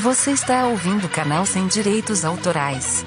Você está ouvindo o canal Sem Direitos Autorais.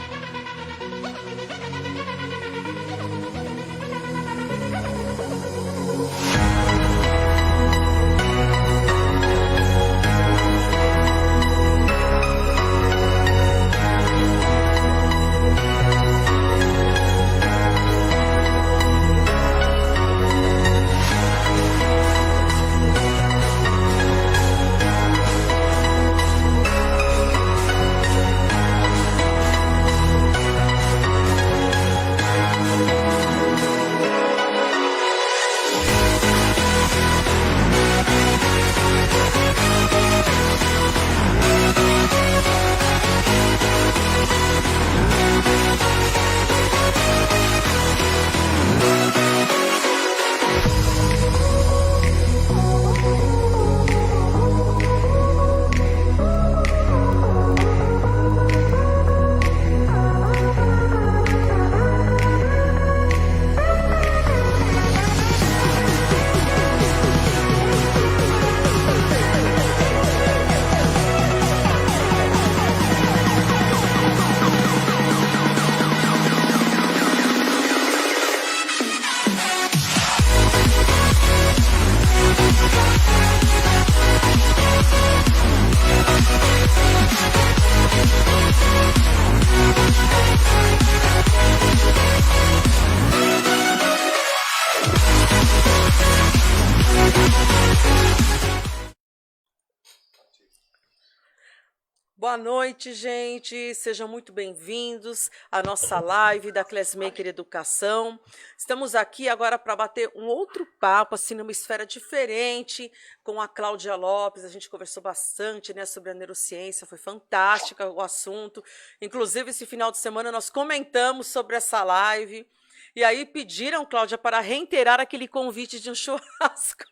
Boa noite, gente. Sejam muito bem-vindos à nossa live da Classmaker Educação. Estamos aqui agora para bater um outro papo, assim, numa esfera diferente, com a Cláudia Lopes. A gente conversou bastante, né, sobre a neurociência, foi fantástica o assunto. Inclusive, esse final de semana nós comentamos sobre essa live. E aí pediram, Cláudia, para reiterar aquele convite de um churrasco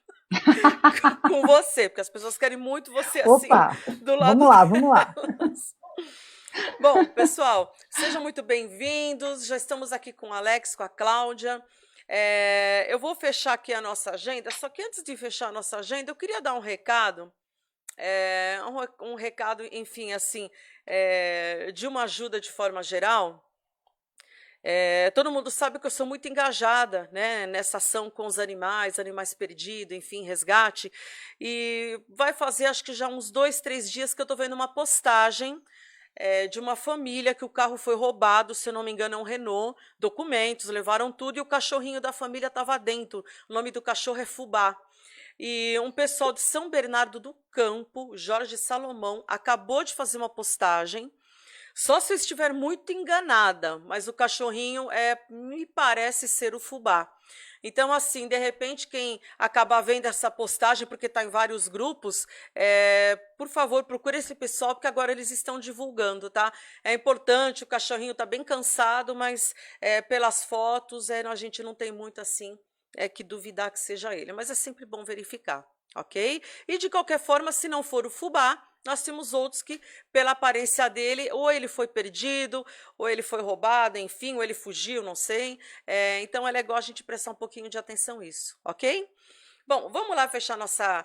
com você, porque as pessoas querem muito você assim, Opa, do lado vamos lá, vamos lá. delas. Bom, pessoal, sejam muito bem-vindos. Já estamos aqui com o Alex, com a Cláudia. Eu vou fechar aqui a nossa agenda, só que antes de fechar a nossa agenda, eu queria dar um recado, um recado, enfim, assim, de uma ajuda de forma geral. Todo mundo sabe que eu sou muito engajada, né, nessa ação com os animais, animais perdidos, enfim, resgate. E vai fazer, acho que já uns 2, 3 dias que eu estou vendo uma postagem de uma família que o carro foi roubado, se eu não me engano é um Renault, documentos, levaram tudo e o cachorrinho da família estava dentro. O nome do cachorro é Fubá. E um pessoal de São Bernardo do Campo, Jorge Salomão, acabou de fazer uma postagem. Só se eu estiver muito enganada, mas o cachorrinho me parece ser o Fubá. Então, assim, de repente, quem acabar vendo essa postagem, porque está em vários grupos, por favor, procure esse pessoal, porque agora eles estão divulgando, tá? É importante, o cachorrinho está bem cansado, mas pelas fotos, a gente não tem muito, assim, que duvidar que seja ele. Mas é sempre bom verificar, ok? E, de qualquer forma, se não for o Fubá, nós temos outros que, pela aparência dele, ou ele foi perdido, ou ele foi roubado, enfim, ou ele fugiu, não sei. Então é legal a gente prestar um pouquinho de atenção nisso, ok? Bom, vamos lá fechar nossa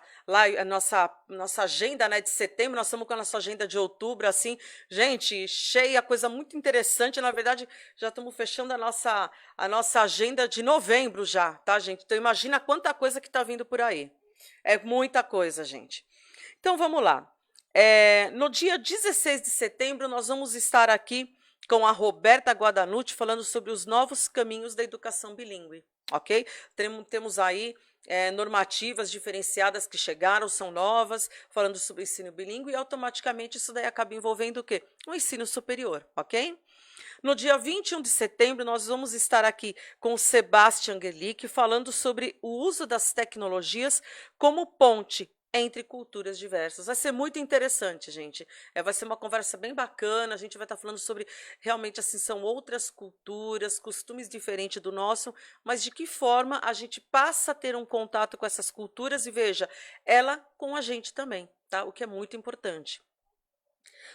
agenda, né, de setembro. Nós estamos com a nossa agenda de outubro, assim, gente, cheia, coisa muito interessante. Na verdade, já estamos fechando a nossa agenda de novembro já, tá, gente? Então imagina quanta coisa que está vindo por aí. É muita coisa, gente. Então vamos lá. No dia 16 de setembro, nós vamos estar aqui com a Roberta Guadanucci falando sobre os novos caminhos da educação bilíngue, ok? Temos aí normativas diferenciadas que chegaram, são novas, falando sobre o ensino bilíngue, e automaticamente isso daí acaba envolvendo o quê? O ensino superior, ok? No dia 21 de setembro, nós vamos estar aqui com o Sebastian Gerlich falando sobre o uso das tecnologias como ponte entre culturas diversas. Vai ser muito interessante, gente. Vai ser uma conversa bem bacana, a gente vai estar falando sobre, realmente, assim, são outras culturas, costumes diferentes do nosso, mas de que forma a gente passa a ter um contato com essas culturas e, veja, ela com a gente também, tá? O que é muito importante.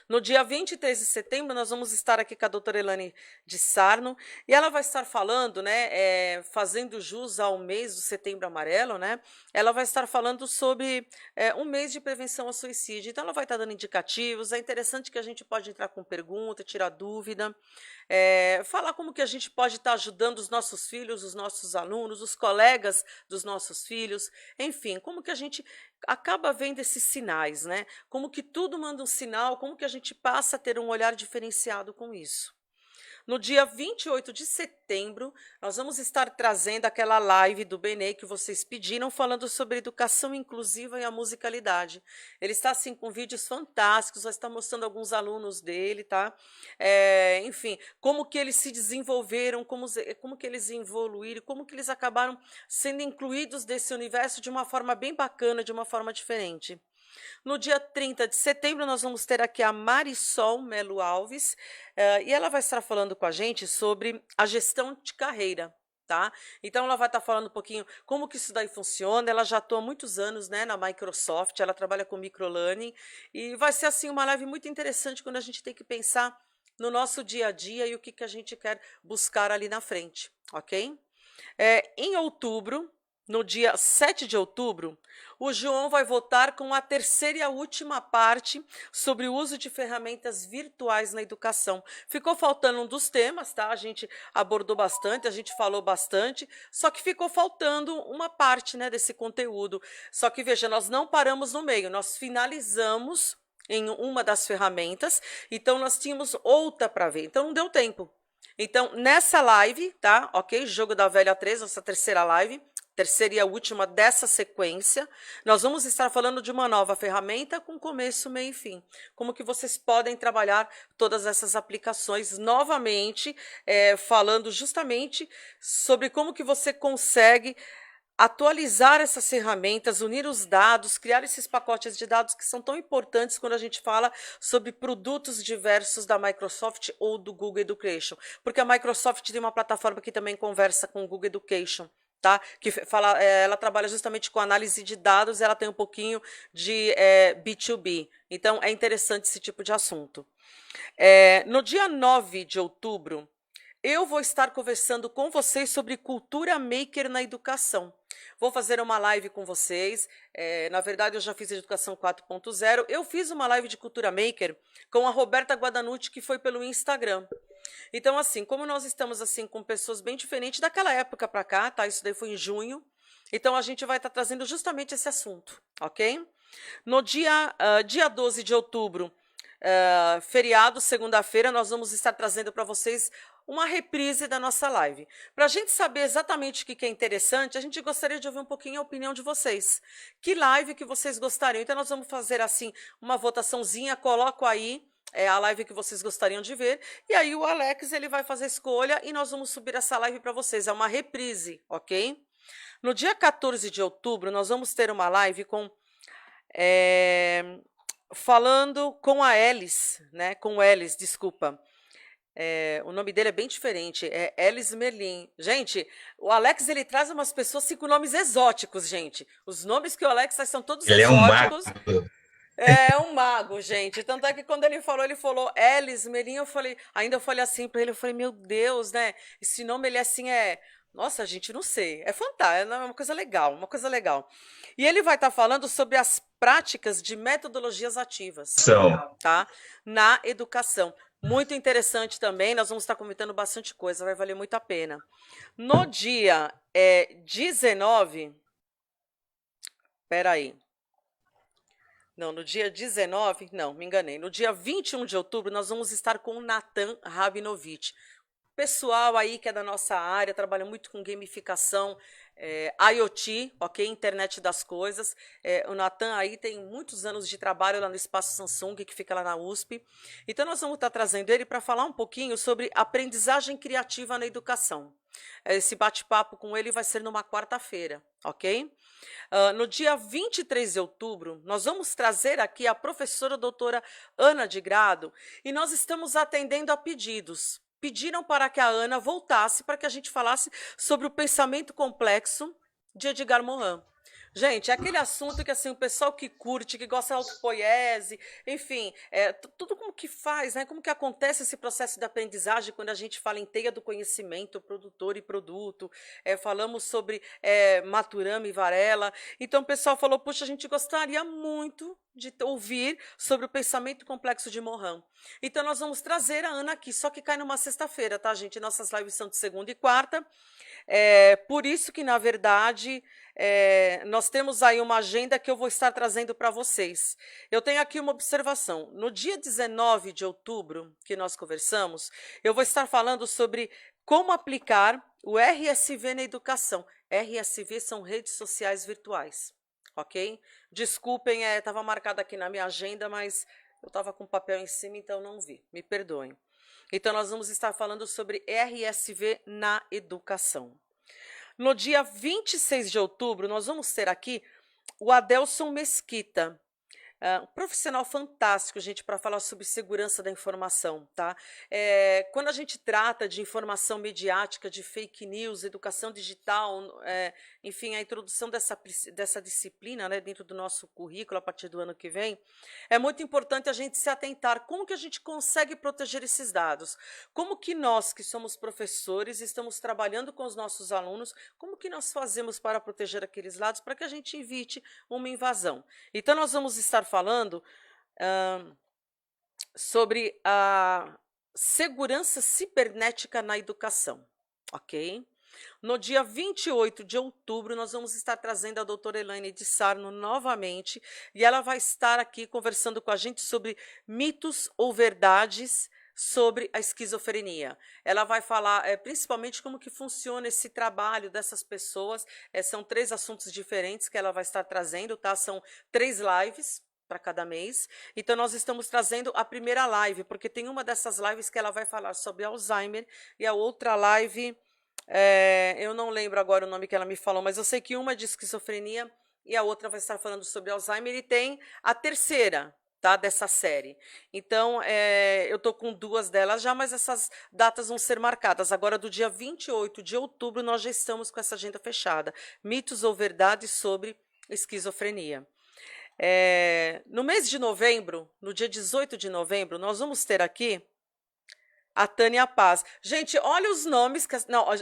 No dia 23 de setembro, nós vamos estar aqui com a doutora Elane de Sarno, e ela vai estar falando, né, fazendo jus ao mês do Setembro Amarelo, né, ela vai estar falando sobre um mês de prevenção ao suicídio. Então, ela vai estar dando indicativos, é interessante que a gente pode entrar com pergunta, tirar dúvida, falar como que a gente pode estar ajudando os nossos filhos, os nossos alunos, os colegas dos nossos filhos, enfim, como que a gente acaba vendo esses sinais, né? Como que tudo manda um sinal, como que a gente passa a ter um olhar diferenciado com isso. No dia 28 de setembro, nós vamos estar trazendo aquela live do Benê que vocês pediram, falando sobre educação inclusiva e a musicalidade. Ele está, assim, com vídeos fantásticos, vai estar mostrando alguns alunos dele, tá? Enfim, como que eles se desenvolveram, como que eles evoluíram, como que eles acabaram sendo incluídos desse universo de uma forma bem bacana, de uma forma diferente. No dia 30 de setembro, nós vamos ter aqui a Marisol Melo Alves, e ela vai estar falando com a gente sobre a gestão de carreira, tá? Então, ela vai estar falando um pouquinho como que isso daí funciona. Ela já atua há muitos anos, né, na Microsoft, ela trabalha com microlearning, e vai ser, assim, uma live muito interessante quando a gente tem que pensar no nosso dia a dia e o que a gente quer buscar ali na frente, ok? Em outubro, no dia 7 de outubro, o João vai voltar com a terceira e a última parte sobre o uso de ferramentas virtuais na educação. Ficou faltando um dos temas, tá? A gente abordou bastante, a gente falou bastante, só que ficou faltando uma parte, né, desse conteúdo. Só que, veja, nós não paramos no meio, nós finalizamos em uma das ferramentas, então nós tínhamos outra para ver, então não deu tempo. Então, nessa live, tá? Ok? Jogo da Velha 3, nossa terceira live, terceira e a última dessa sequência, nós vamos estar falando de uma nova ferramenta com começo, meio e fim. Como que vocês podem trabalhar todas essas aplicações novamente, falando justamente sobre como que você consegue atualizar essas ferramentas, unir os dados, criar esses pacotes de dados que são tão importantes quando a gente fala sobre produtos diversos da Microsoft ou do Google Education. Porque a Microsoft tem uma plataforma que também conversa com o Google Education, tá? Que fala, ela trabalha justamente com análise de dados, ela tem um pouquinho de B2B. Então, é interessante esse tipo de assunto. No dia 9 de outubro, eu vou estar conversando com vocês sobre cultura maker na educação. Vou fazer uma live com vocês. Na verdade, eu já fiz Educação 4.0. Eu fiz uma live de cultura maker com a Roberta Guadanucci, que foi pelo Instagram. Então, assim, como nós estamos assim com pessoas bem diferentes daquela época para cá, tá? Isso daí foi em junho. Então, a gente vai estar trazendo justamente esse assunto, ok? No dia 12 de outubro, feriado, segunda-feira, nós vamos estar trazendo para vocês uma reprise da nossa live. Para a gente saber exatamente o que é interessante, a gente gostaria de ouvir um pouquinho a opinião de vocês. Que live que vocês gostariam? Então, nós vamos fazer assim uma votaçãozinha, coloco aí a live que vocês gostariam de ver, e aí o Alex ele vai fazer a escolha e nós vamos subir essa live para vocês. É uma reprise, ok? No dia 14 de outubro, nós vamos ter uma live com... falando com a Elis, né? Com o Elis, desculpa. O nome dele é bem diferente, é Elis Merlin. Gente, o Alex ele traz umas pessoas assim, com nomes exóticos, gente. Os nomes que o Alex traz são todos Ele exóticos. É um mago. É um mago, gente. Tanto é que quando ele falou Elis Merlin, eu falei assim para ele, eu falei, meu Deus, né? Esse nome ele assim nossa, gente, não sei. É fantástico, é uma coisa legal, uma coisa legal. E ele vai estar falando sobre as práticas de metodologias ativas, tá? Na educação. Muito interessante também, nós vamos estar comentando bastante coisa, vai valer muito a pena. No dia 19... Peraí. Não, no dia 19... Não, me enganei. No dia 21 de outubro, nós vamos estar com o Natan Rabinovich. Pessoal aí que é da nossa área, trabalha muito com gamificação, IoT, ok? Internet das coisas. O Natan aí tem muitos anos de trabalho lá no Espaço Samsung, que fica lá na USP. Então, nós vamos estar trazendo ele para falar um pouquinho sobre aprendizagem criativa na educação. Esse bate-papo com ele vai ser numa quarta-feira, ok? No dia 23 de outubro, nós vamos trazer aqui a professora doutora Ana de Grado, e nós estamos atendendo a pedidos. Pediram para que a Ana voltasse para que a gente falasse sobre o pensamento complexo de Edgar Morin. Gente, é aquele assunto que assim, o pessoal que curte, que gosta de autopoiese, enfim, tudo como que faz, né? Como que acontece esse processo de aprendizagem quando a gente fala em teia do conhecimento, produtor e produto, falamos sobre Maturana e Varela. Então o pessoal falou, puxa, a gente gostaria muito de ouvir sobre o pensamento complexo de Morin. Então nós vamos trazer a Ana aqui, só que cai numa sexta-feira, tá, gente? Nossas lives são de segunda e quarta. Por isso que, na verdade, nós temos aí uma agenda que eu vou estar trazendo para vocês. Eu tenho aqui uma observação. No dia 19 de outubro, que nós conversamos, eu vou estar falando sobre como aplicar o RSV na educação. RSV são redes sociais virtuais, ok? Desculpem, estava marcado aqui na minha agenda, mas eu estava com o papel em cima, então não vi. Me perdoem. Então, nós vamos estar falando sobre RSV na educação. No dia 26 de outubro, nós vamos ter aqui o Adelson Mesquita, um profissional fantástico, gente, para falar sobre segurança da informação, tá? Quando a gente trata de informação mediática, de fake news, educação digital, enfim, a introdução dessa disciplina, né, dentro do nosso currículo a partir do ano que vem, é muito importante a gente se atentar como que a gente consegue proteger esses dados, como que nós, que somos professores, estamos trabalhando com os nossos alunos, como que nós fazemos para proteger aqueles dados para que a gente evite uma invasão. Então, nós vamos estar falando sobre a segurança cibernética na educação, ok? No dia 28 de outubro, nós vamos estar trazendo a doutora Elaine de Sarno novamente, e ela vai estar aqui conversando com a gente sobre mitos ou verdades sobre a esquizofrenia. Ela vai falar principalmente como que funciona esse trabalho dessas pessoas. São 3 assuntos diferentes que ela vai estar trazendo, tá? São 3 lives para cada mês. Então, nós estamos trazendo a primeira live, porque tem uma dessas lives que ela vai falar sobre Alzheimer, e a outra live, eu não lembro agora o nome que ela me falou, mas eu sei que uma é de esquizofrenia e a outra vai estar falando sobre Alzheimer, e tem a terceira, tá, dessa série. Então, eu estou com 2 delas já, mas essas datas vão ser marcadas. Agora, do dia 28 de outubro, nós já estamos com essa agenda fechada. Mitos ou verdades sobre esquizofrenia. No mês de novembro, no dia 18 de novembro, nós vamos ter aqui a Tânia Paz. Gente, olha os nomes que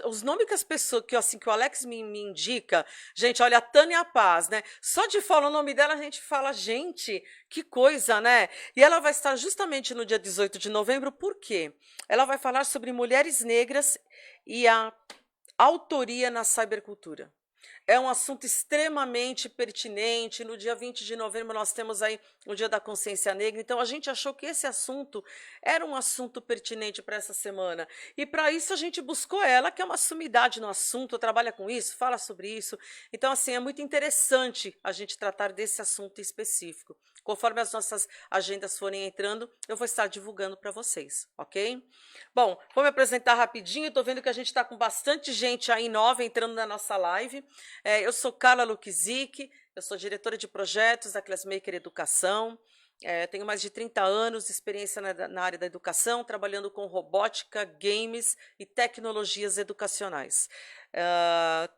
os nomes que as pessoas que o Alex me indica. Gente, olha, a Tânia Paz, né? Só de falar o nome dela a gente fala, gente, que coisa, né? E ela vai estar justamente no dia 18 de novembro, por quê? Ela vai falar sobre mulheres negras e a autoria na cybercultura. É um assunto extremamente pertinente. No dia 20 de novembro, nós temos aí o Dia da Consciência Negra. Então, a gente achou que esse assunto era um assunto pertinente para essa semana. E, para isso, a gente buscou ela, que é uma sumidade no assunto, trabalha com isso, fala sobre isso. Então, assim, é muito interessante a gente tratar desse assunto específico. Conforme as nossas agendas forem entrando, eu vou estar divulgando para vocês, ok? Bom, vou me apresentar rapidinho. Estou vendo que a gente está com bastante gente aí nova entrando na nossa live. Eu sou Carla Lukzik, eu sou diretora de projetos da Classmaker Educação. Tenho mais de 30 anos de experiência na área da educação, trabalhando com robótica, games e tecnologias educacionais.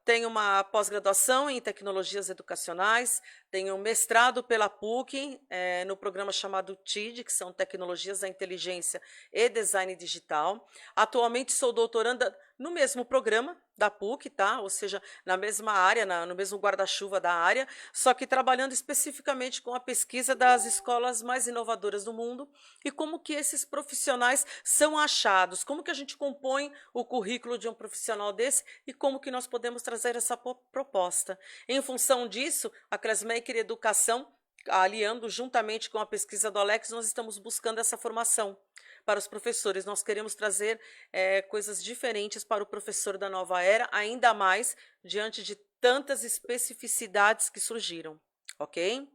Tenho uma pós-graduação em tecnologias educacionais, tenho um mestrado pela PUC, no programa chamado TID, que são Tecnologias da Inteligência e Design Digital. Atualmente sou doutoranda no mesmo programa da PUC, tá? Ou seja, na mesma área, no mesmo guarda-chuva da área, só que trabalhando especificamente com a pesquisa das escolas mais inovadoras do mundo e como que esses profissionais são achados, como que a gente compõe o currículo de um profissional desse e como que nós podemos trazer essa proposta. Em função disso, a Classmaker Educação, aliando juntamente com a pesquisa do Alex, nós estamos buscando essa formação para os professores. Nós queremos trazer coisas diferentes para o professor da nova era, ainda mais diante de tantas especificidades que surgiram, ok?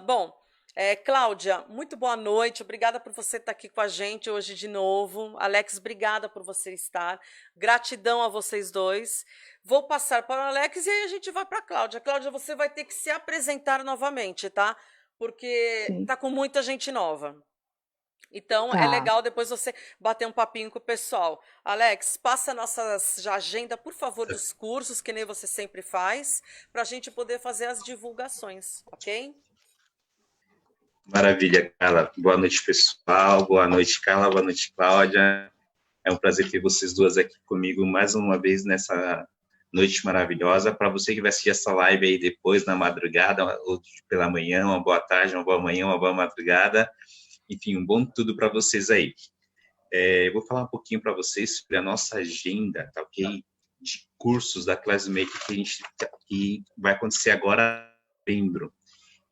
Bom, Cláudia, muito boa noite, obrigada por você estar aqui com a gente hoje de novo. Alex, obrigada por você estar, gratidão a vocês dois. Vou passar para o Alex e aí a gente vai para a Cláudia. Cláudia, você vai ter que se apresentar novamente, tá? Porque Sim. tá com muita gente nova. Então, é Tá. legal depois você bater um papinho com o pessoal. Alex, passa a nossa já agenda, por favor, dos cursos, que nem você sempre faz, para a gente poder fazer as divulgações, ok? Maravilha, Carla. Boa noite, pessoal. Boa noite, Carla. Boa noite, Cláudia. É um prazer ter vocês duas aqui comigo mais uma vez nessa noite maravilhosa. Para você que vai assistir essa live aí depois, na madrugada, ou pela manhã, uma boa tarde, uma boa manhã, uma boa madrugada. Enfim, um bom tudo para vocês aí. Eu vou falar um pouquinho para vocês sobre a nossa agenda, tá ok? De cursos da Classmaker que vai acontecer agora em novembro.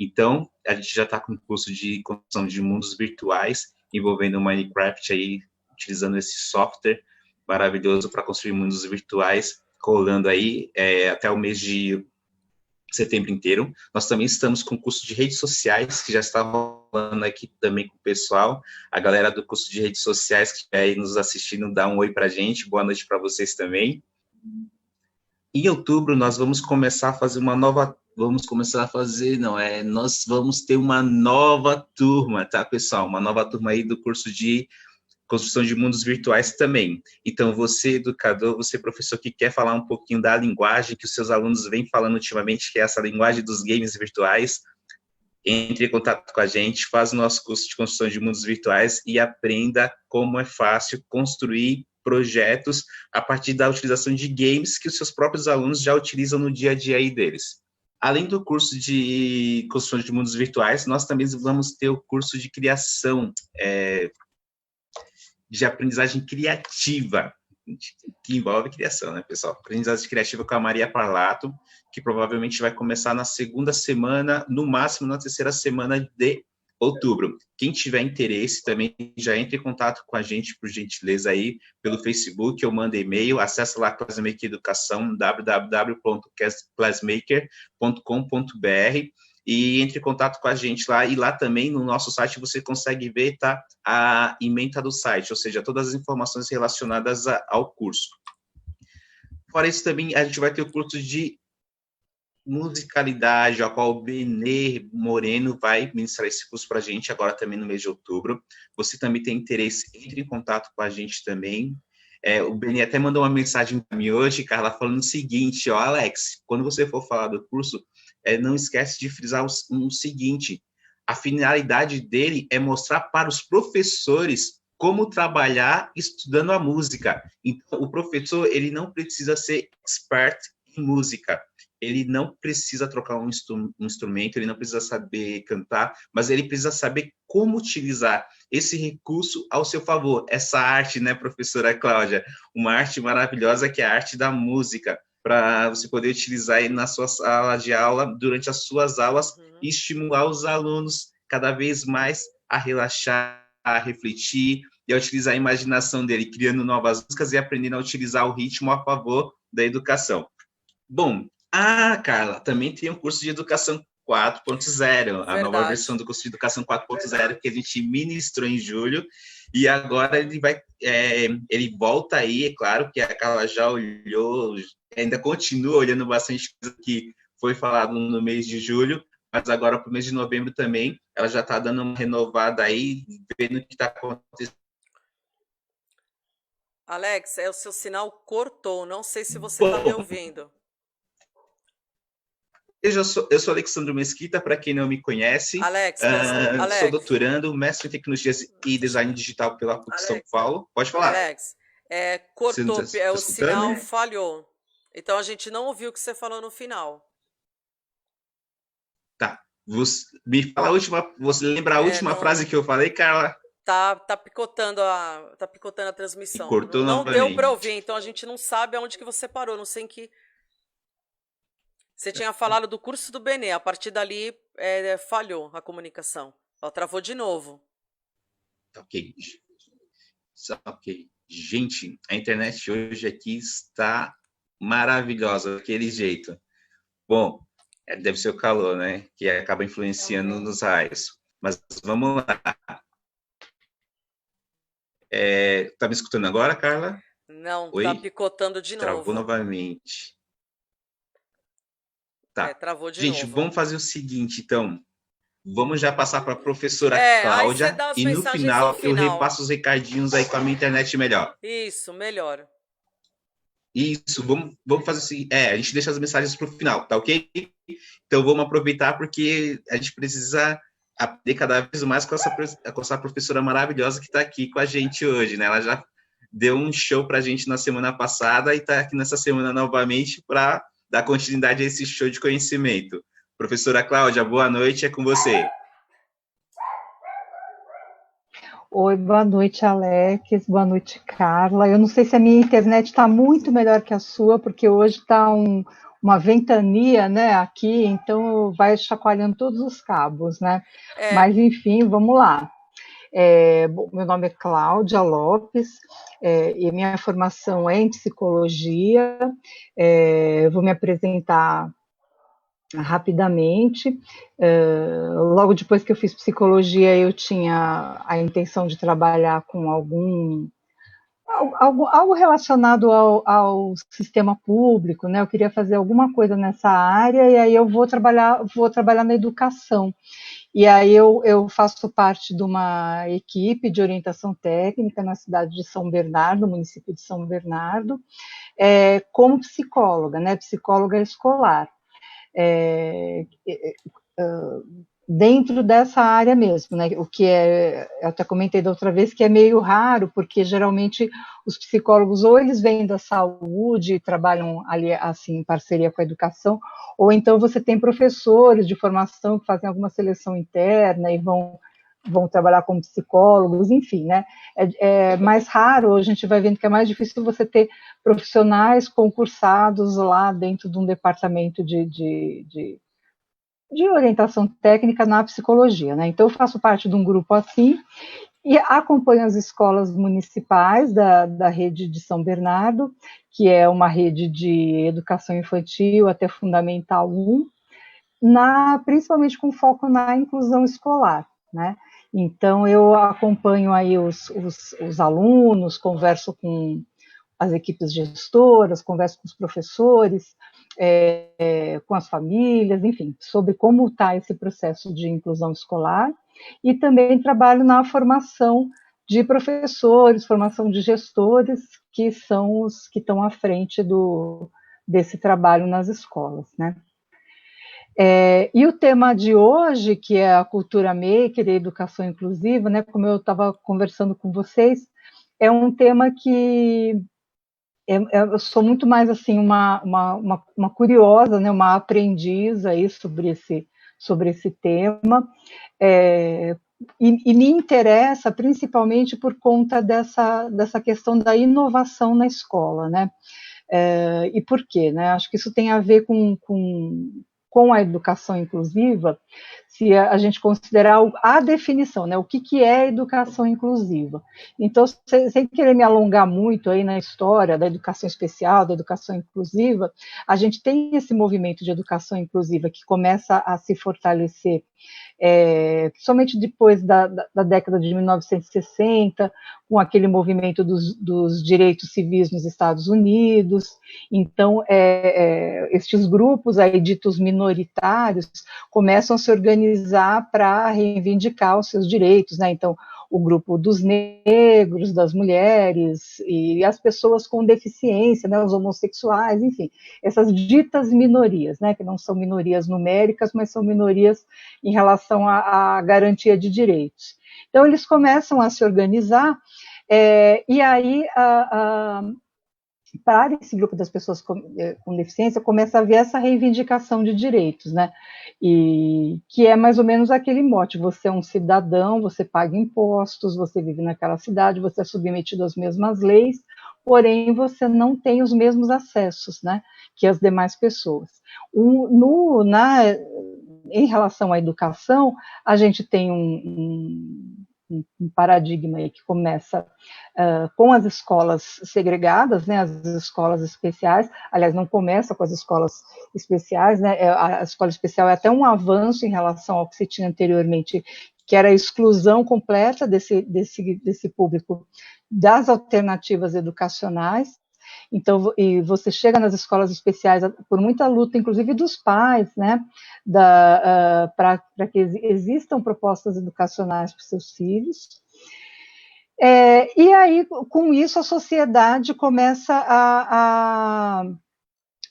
Então, a gente já está com um curso de construção de mundos virtuais, envolvendo o Minecraft aí, utilizando esse software maravilhoso para construir mundos virtuais, rolando aí até o mês de setembro inteiro. Nós também estamos com o curso de redes sociais, que já está rolando aqui também com o pessoal. A galera do curso de redes sociais que estiver aí nos assistindo, dá um oi para a gente. Boa noite para vocês também. Em outubro, nós vamos começar a fazer nós vamos ter uma nova turma, tá, pessoal? Uma nova turma aí do curso de construção de mundos virtuais também. Então, você, educador, você, professor, que quer falar um pouquinho da linguagem que os seus alunos vêm falando ultimamente, que é essa linguagem dos games virtuais, entre em contato com a gente, faz o nosso curso de construção de mundos virtuais e aprenda como é fácil construir projetos a partir da utilização de games que os seus próprios alunos já utilizam no dia a dia aí deles. Além do curso de construção de mundos virtuais, nós também vamos ter o curso de criação, de aprendizagem criativa, que envolve criação, né, pessoal? Aprendizagem criativa com a Maria Parlato, que provavelmente vai começar na segunda semana, no máximo na terceira semana de outubro. Quem tiver interesse também já entre em contato com a gente, por gentileza, aí, pelo Facebook, ou manda e-mail, acessa lá Classmaker Educação, www.classmaker.com.br, e entre em contato com a gente lá, e lá também no nosso site você consegue ver, tá, a ementa do site, ou seja, todas as informações relacionadas ao curso. Fora isso também, a gente vai ter o curso de musicalidade, a qual o Benê Moreno vai ministrar esse curso para a gente, agora também no mês de outubro. Você também tem interesse, entre em contato com a gente também. O Benê até mandou uma mensagem para mim hoje, Carla, falando o seguinte, ó, Alex, quando você for falar do curso, não esquece de frisar o seguinte, a finalidade dele é mostrar para os professores como trabalhar estudando a música. Então, o professor, ele não precisa ser expert em música, ele não precisa trocar um instrumento, ele não precisa saber cantar, mas ele precisa saber como utilizar esse recurso ao seu favor. Essa arte, né, professora Cláudia? Uma arte maravilhosa que é a arte da música, para você poder utilizar aí na sua sala de aula, durante as suas aulas, e estimular os alunos cada vez mais a relaxar, a refletir e a utilizar a imaginação dele, criando novas músicas e aprendendo a utilizar o ritmo a favor da educação. Bom, Carla, também tem um curso de educação 4.0, a nova versão do curso de educação 4.0 que a gente ministrou em julho, e agora ele volta aí, é claro que a Carla já olhou, ainda continua olhando bastante coisa que foi falado no mês de julho, mas agora para o mês de novembro também, ela já está dando uma renovada aí, vendo o que está acontecendo. Alex, o seu sinal cortou, não sei se você está me ouvindo. Eu sou Alexandre Mesquita, para quem não me conhece. Alex, sou doutorando, mestre em tecnologias e design digital pela PUC São Paulo. Pode falar. Alex, cortou, o sinal falhou. Então a gente não ouviu o que você falou no final. Tá. Me fala a última. Você lembra a última frase que eu falei, Carla? Tá picotando a transmissão. Cortou não deu para ouvir, então a gente não sabe aonde que você parou, não sei em que. Você tinha falado do curso do Benê, a partir dali falhou a comunicação. Ela travou de novo. Ok. Gente, a internet hoje aqui está maravilhosa, daquele jeito. Bom, deve ser o calor, né? Que acaba influenciando nos raios. Mas vamos lá. Tá me escutando agora, Carla? Não, Oi? Tá picotando de novo. Travou novamente. Tá. Travou de novo. Gente, vamos fazer o seguinte, então. vamos já passar para a professora Aí você Cláudia dá as e no mensagens no final eu final. repasso os recadinhos aí com a minha internet melhor. Isso, melhor. Isso, vamos fazer assim. A gente deixa as mensagens para o final, tá ok? Então vamos aproveitar porque a gente precisa aprender cada vez mais com essa professora maravilhosa que está aqui com a gente hoje, né? Ela já deu um show para a gente na semana passada e está aqui nessa semana novamente para dar continuidade a esse show de conhecimento. Professora Cláudia, boa noite, é com você. Oi, boa noite, Alex, boa noite, Carla. Eu não sei se a minha internet está muito melhor que a sua, porque hoje está uma ventania, né, aqui, então vai chacoalhando todos os cabos, né? Mas, enfim, vamos lá. Bom, meu nome é Cláudia Lopes, e minha formação é em psicologia. Vou me apresentar rapidamente. Logo depois que eu fiz psicologia, eu tinha a intenção de trabalhar com algo relacionado ao sistema público, né? Eu queria fazer alguma coisa nessa área, e aí eu vou trabalhar na educação. E aí eu faço parte de uma equipe de orientação técnica na cidade de São Bernardo, no município de São Bernardo, como psicóloga, né? Psicóloga escolar. Dentro dessa área mesmo, né? O que eu até comentei da outra vez, que é meio raro, porque geralmente os psicólogos ou eles vêm da saúde e trabalham ali assim em parceria com a educação, ou então você tem professores de formação que fazem alguma seleção interna e vão trabalhar como psicólogos, enfim, né? É mais raro, a gente vai vendo que é mais difícil você ter profissionais concursados lá dentro de um departamento de orientação técnica na psicologia, né? Então, eu faço parte de um grupo assim e acompanho as escolas municipais da rede de São Bernardo, que é uma rede de educação infantil até Fundamental 1, principalmente com foco na inclusão escolar, né? Então, eu acompanho aí os alunos, converso com as equipes gestoras, converso com os professores, com as famílias, enfim, sobre como está esse processo de inclusão escolar, e também trabalho na formação de professores, formação de gestores, que são os que estão à frente desse trabalho nas escolas, né? E o tema de hoje, que é a cultura maker e a educação inclusiva, né, como eu estava conversando com vocês, é um tema que eu sou muito mais assim uma curiosa, né, uma aprendiz aí sobre esse tema, e me interessa principalmente por conta dessa questão da inovação na escola, né? E por quê? Né? Acho que isso tem a ver com a educação inclusiva, se a gente considerar a definição, né? O que é educação inclusiva. Então, sem querer me alongar muito aí na história da educação especial, da educação inclusiva, a gente tem esse movimento de educação inclusiva que começa a se fortalecer, somente depois da década de 1960, com aquele movimento dos direitos civis nos Estados Unidos. Então, estes grupos aí ditos minoritários começam a se organizar para reivindicar os seus direitos, né? Então, o grupo dos negros, das mulheres e as pessoas com deficiência, né, os homossexuais, enfim, essas ditas minorias, né, que não são minorias numéricas, mas são minorias em relação à garantia de direitos. Então, eles começam a se organizar, e aí para esse grupo das pessoas com deficiência, começa a haver essa reivindicação de direitos, né? E que é mais ou menos aquele mote: você é um cidadão, você paga impostos, você vive naquela cidade, você é submetido às mesmas leis, porém você não tem os mesmos acessos, né, que as demais pessoas. Em relação à educação, a gente tem um paradigma aí que começa com as escolas segregadas, né, as escolas especiais. Aliás, não começa com as escolas especiais, né, a escola especial é até um avanço em relação ao que se tinha anteriormente, que era a exclusão completa desse público das alternativas educacionais. Então, e você chega nas escolas especiais por muita luta, inclusive dos pais, né, para que existam propostas educacionais para os seus filhos. E aí, com isso, a sociedade começa a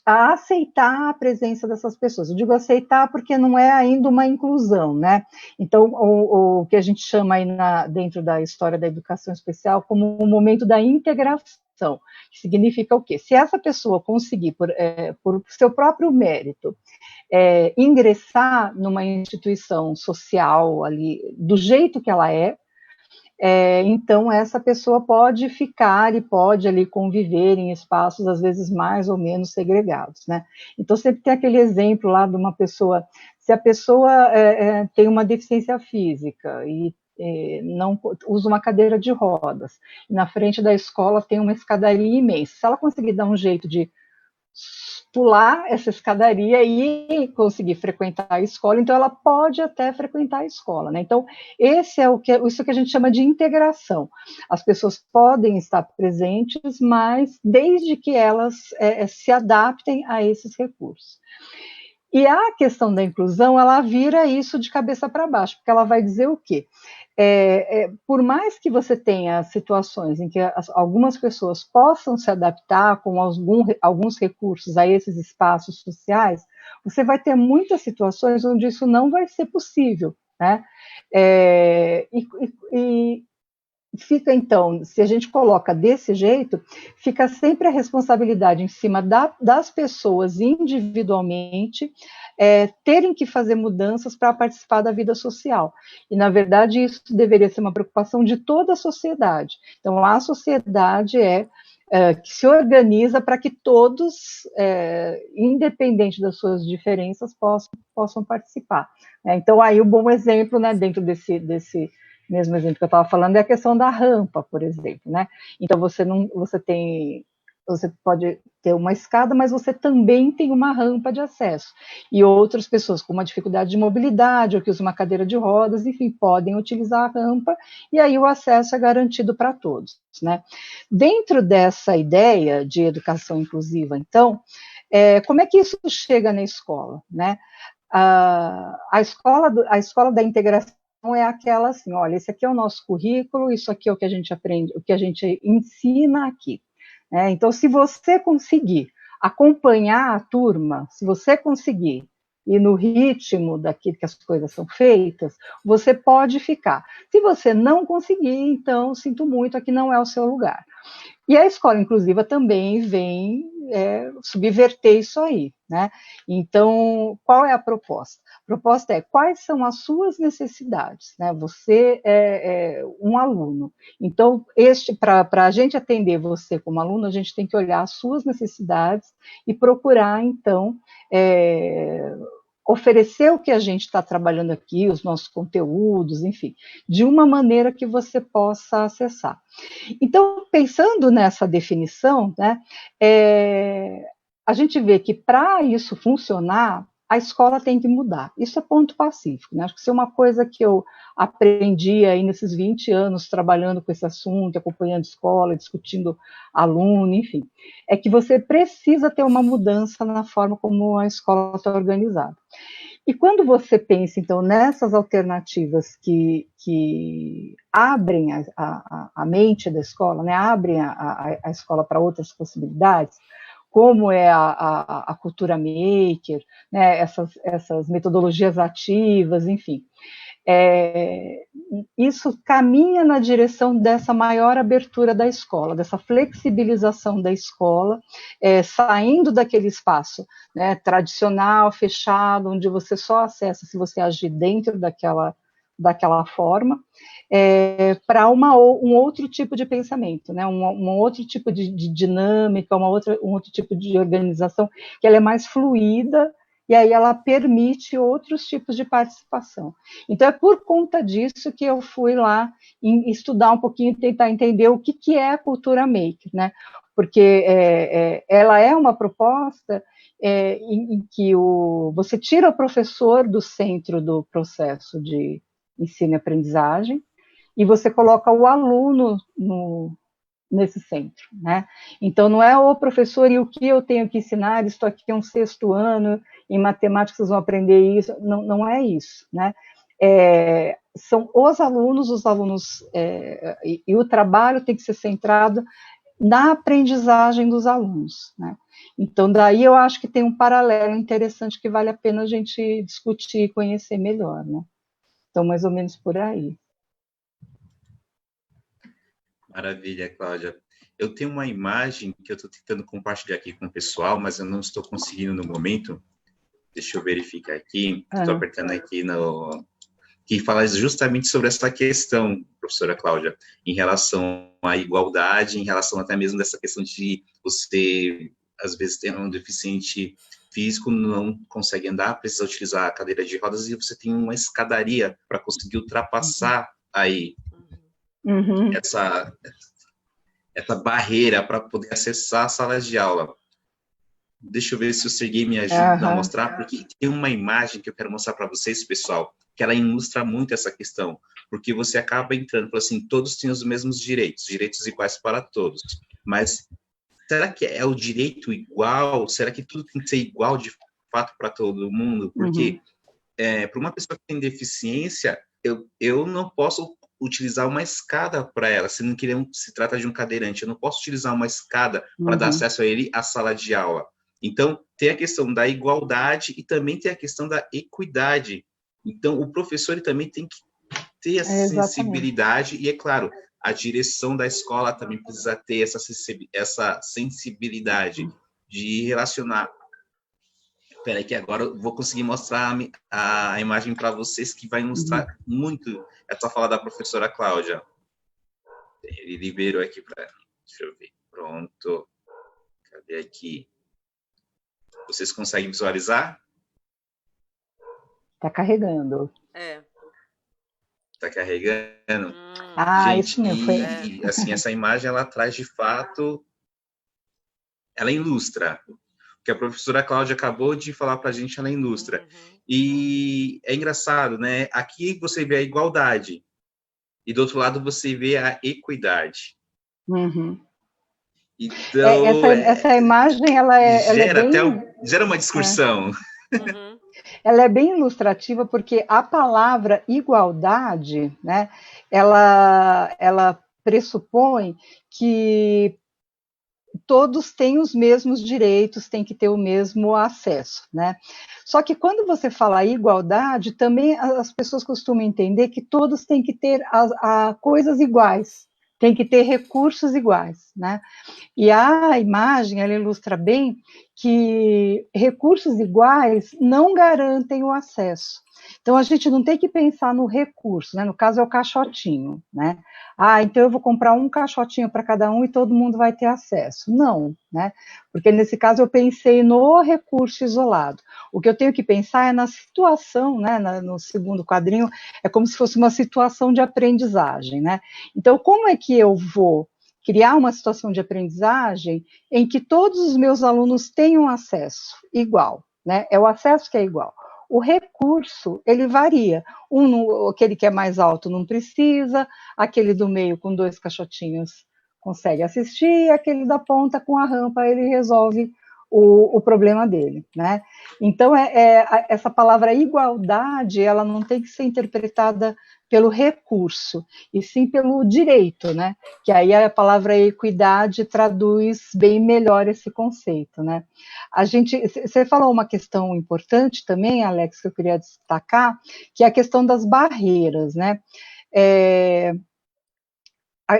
aceitar a presença dessas pessoas. Eu digo aceitar porque não é ainda uma inclusão, né? Então, o que a gente chama aí dentro da história da educação especial como um momento da integração, que significa o quê? Se essa pessoa conseguir, por seu próprio mérito, ingressar numa instituição social ali, do jeito que ela então essa pessoa pode ficar e pode ali conviver em espaços às vezes mais ou menos segregados, né? Então sempre tem aquele exemplo lá de uma pessoa, se a pessoa tem uma deficiência física e não usa uma cadeira de rodas, e na frente da escola tem uma escadaria imensa, se ela conseguir dar um jeito de pular essa escadaria e conseguir frequentar a escola, então ela pode até frequentar a escola, né? Então, isso que a gente chama de integração. As pessoas podem estar presentes, mas desde que elas se adaptem a esses recursos. E a questão da inclusão, ela vira isso de cabeça para baixo, porque ela vai dizer o quê? Por mais que você tenha situações em que algumas pessoas possam se adaptar com alguns recursos a esses espaços sociais, você vai ter muitas situações onde isso não vai ser possível, né? Fica, então, se a gente coloca desse jeito, fica sempre a responsabilidade em cima das pessoas individualmente terem que fazer mudanças para participar da vida social. E, na verdade, isso deveria ser uma preocupação de toda a sociedade. Então, a sociedade que se organiza para que todos, independente das suas diferenças, possam participar. Então, aí o bom exemplo, né, dentro desse mesmo exemplo que eu estava falando, é a questão da rampa, por exemplo, né? Então, você pode ter uma escada, mas você também tem uma rampa de acesso. E outras pessoas com uma dificuldade de mobilidade, ou que usam uma cadeira de rodas, enfim, podem utilizar a rampa, e aí o acesso é garantido para todos, né? Dentro dessa ideia de educação inclusiva, então, como é que isso chega na escola, né? A escola da integração é aquela assim, olha, esse aqui é o nosso currículo, isso aqui é o que a gente aprende, o que a gente ensina aqui. Então, se você conseguir acompanhar a turma, se você conseguir ir no ritmo daquilo que as coisas são feitas, você pode ficar. Se você não conseguir, então, sinto muito, aqui não é o seu lugar. E a escola inclusiva também vem subverter isso aí, né? Então, qual é a proposta? A proposta é quais são as suas necessidades, né? Você é um aluno. Então, para a gente atender você como aluno, a gente tem que olhar as suas necessidades e procurar, então, oferecer o que a gente está trabalhando aqui, os nossos conteúdos, enfim, de uma maneira que você possa acessar. Então, pensando nessa definição, né, a gente vê que para isso funcionar, a escola tem que mudar. Isso é ponto pacífico, né? Acho que isso é uma coisa que eu aprendi aí nesses 20 anos trabalhando com esse assunto, acompanhando escola, discutindo aluno, enfim, é que você precisa ter uma mudança na forma como a escola está organizada. E quando você pensa, então, nessas alternativas que abrem a mente da escola, né, abrem a escola para outras possibilidades, como é a cultura maker, né, essas metodologias ativas, enfim, isso caminha na direção dessa maior abertura da escola, dessa flexibilização da escola, saindo daquele espaço, né, tradicional, fechado, onde você só acessa se você agir dentro daquela forma, para um outro tipo de pensamento, né, um outro tipo de dinâmica, um outro tipo de organização, que ela é mais fluida, e aí ela permite outros tipos de participação. Então, é por conta disso que eu fui lá estudar um pouquinho, tentar entender o que é a cultura maker, né? Porque ela é uma proposta em que você tira o professor do centro do processo de ensino e aprendizagem, e você coloca o aluno nesse centro, né? Então, não é o professor e o que eu tenho que ensinar, estou aqui um 6º ano, em matemática vocês vão aprender isso, não, não é isso, né? São os alunos, e o trabalho tem que ser centrado na aprendizagem dos alunos, né? Então, daí eu acho que tem um paralelo interessante que vale a pena a gente discutir e conhecer melhor, né? Então, mais ou menos por aí. Maravilha, Cláudia. Eu tenho uma imagem que eu estou tentando compartilhar aqui com o pessoal, mas eu não estou conseguindo no momento. Deixa eu verificar aqui. Estou apertando aqui no... que fala justamente sobre essa questão, professora Cláudia, em relação à igualdade, em relação até mesmo dessa questão de você, às vezes, ter um deficiente físico, não consegue andar, precisa utilizar a cadeira de rodas, e você tem uma escadaria para conseguir ultrapassar aí essa barreira para poder acessar as salas de aula. Deixa eu ver se o Serguei me ajuda a mostrar, porque tem uma imagem que eu quero mostrar para vocês, pessoal, que ela ilustra muito essa questão, porque você acaba entrando, assim, todos têm os mesmos direitos iguais para todos, mas será que é o direito igual? Será que tudo tem que ser igual de fato para todo mundo? Porque para uma pessoa que tem deficiência, eu não posso utilizar uma escada para ela, se não se trata de um cadeirante, eu não posso utilizar uma escada para dar acesso a ele à sala de aula. Então, tem a questão da igualdade e também tem a questão da equidade. Então, o professor ele também tem que ter essa sensibilidade e, é claro, a direção da escola também precisa ter essa sensibilidade de relacionar. Espera aí que agora eu vou conseguir mostrar a imagem para vocês, que vai ilustrar muito essa fala da professora Cláudia. Ele liberou aqui para mim. Deixa eu ver. Pronto. Cadê aqui? Vocês conseguem visualizar? Está carregando. Está carregando? Gente, isso mesmo. E assim, essa imagem, ela traz, de fato, ela ilustra. O que a professora Cláudia acabou de falar para a gente, ela ilustra. E é engraçado, né? Aqui você vê a igualdade. E do outro lado você vê a equidade. Então, essa imagem, ela é bem... gera uma discussão. Ela é bem ilustrativa, porque a palavra igualdade, né, ela pressupõe que todos têm os mesmos direitos, têm que ter o mesmo acesso, né? Só que quando você fala igualdade, também as pessoas costumam entender que todos têm que ter coisas iguais, têm que ter recursos iguais, né? E a imagem, ela ilustra bem que recursos iguais não garantem o acesso. Então, a gente não tem que pensar no recurso, né? No caso, é o caixotinho, né? Então eu vou comprar um caixotinho para cada um e todo mundo vai ter acesso. Não, né? Porque nesse caso eu pensei no recurso isolado. O que eu tenho que pensar é na situação, né? No segundo quadrinho, é como se fosse uma situação de aprendizagem, né? Então, como é que eu vou criar uma situação de aprendizagem em que todos os meus alunos tenham acesso igual, né? É o acesso que é igual. O recurso, ele varia. Aquele que é mais alto não precisa, aquele do meio com 2 caixotinhos consegue assistir, aquele da ponta com a rampa, ele resolve o problema dele, né? Então, essa palavra igualdade, ela não tem que ser interpretada pelo recurso, e sim pelo direito, né? Que aí a palavra equidade traduz bem melhor esse conceito, né? Você falou uma questão importante também, Alex, que eu queria destacar, que é a questão das barreiras, né?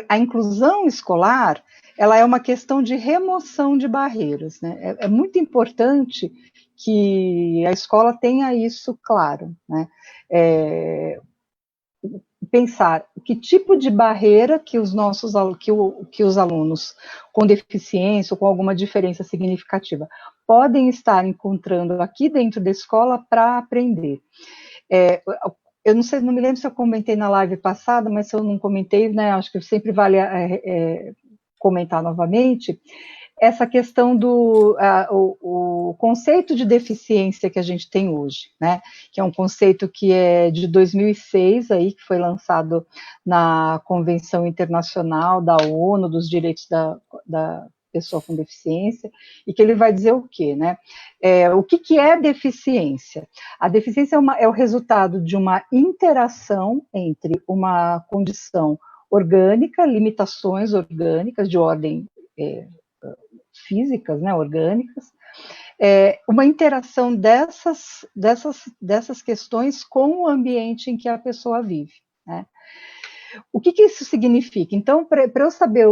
A inclusão escolar, ela é uma questão de remoção de barreiras, né? É muito importante que a escola tenha isso claro, né? Pensar que tipo de barreira que os alunos com deficiência ou com alguma diferença significativa podem estar encontrando aqui dentro da escola para aprender. Eu não sei, não me lembro se eu comentei na live passada, mas se eu não comentei, né, acho que sempre vale comentar novamente. essa questão o conceito de deficiência que a gente tem hoje, né? Que é um conceito que é de 2006, aí, que foi lançado na Convenção Internacional da ONU dos Direitos da Pessoa com Deficiência, e que ele vai dizer o quê, né? O que é deficiência? A deficiência é o resultado de uma interação entre uma condição orgânica, limitações orgânicas de ordem físicas, né, orgânicas, uma interação dessas questões com o ambiente em que a pessoa vive, né? O que isso significa? Então, para eu saber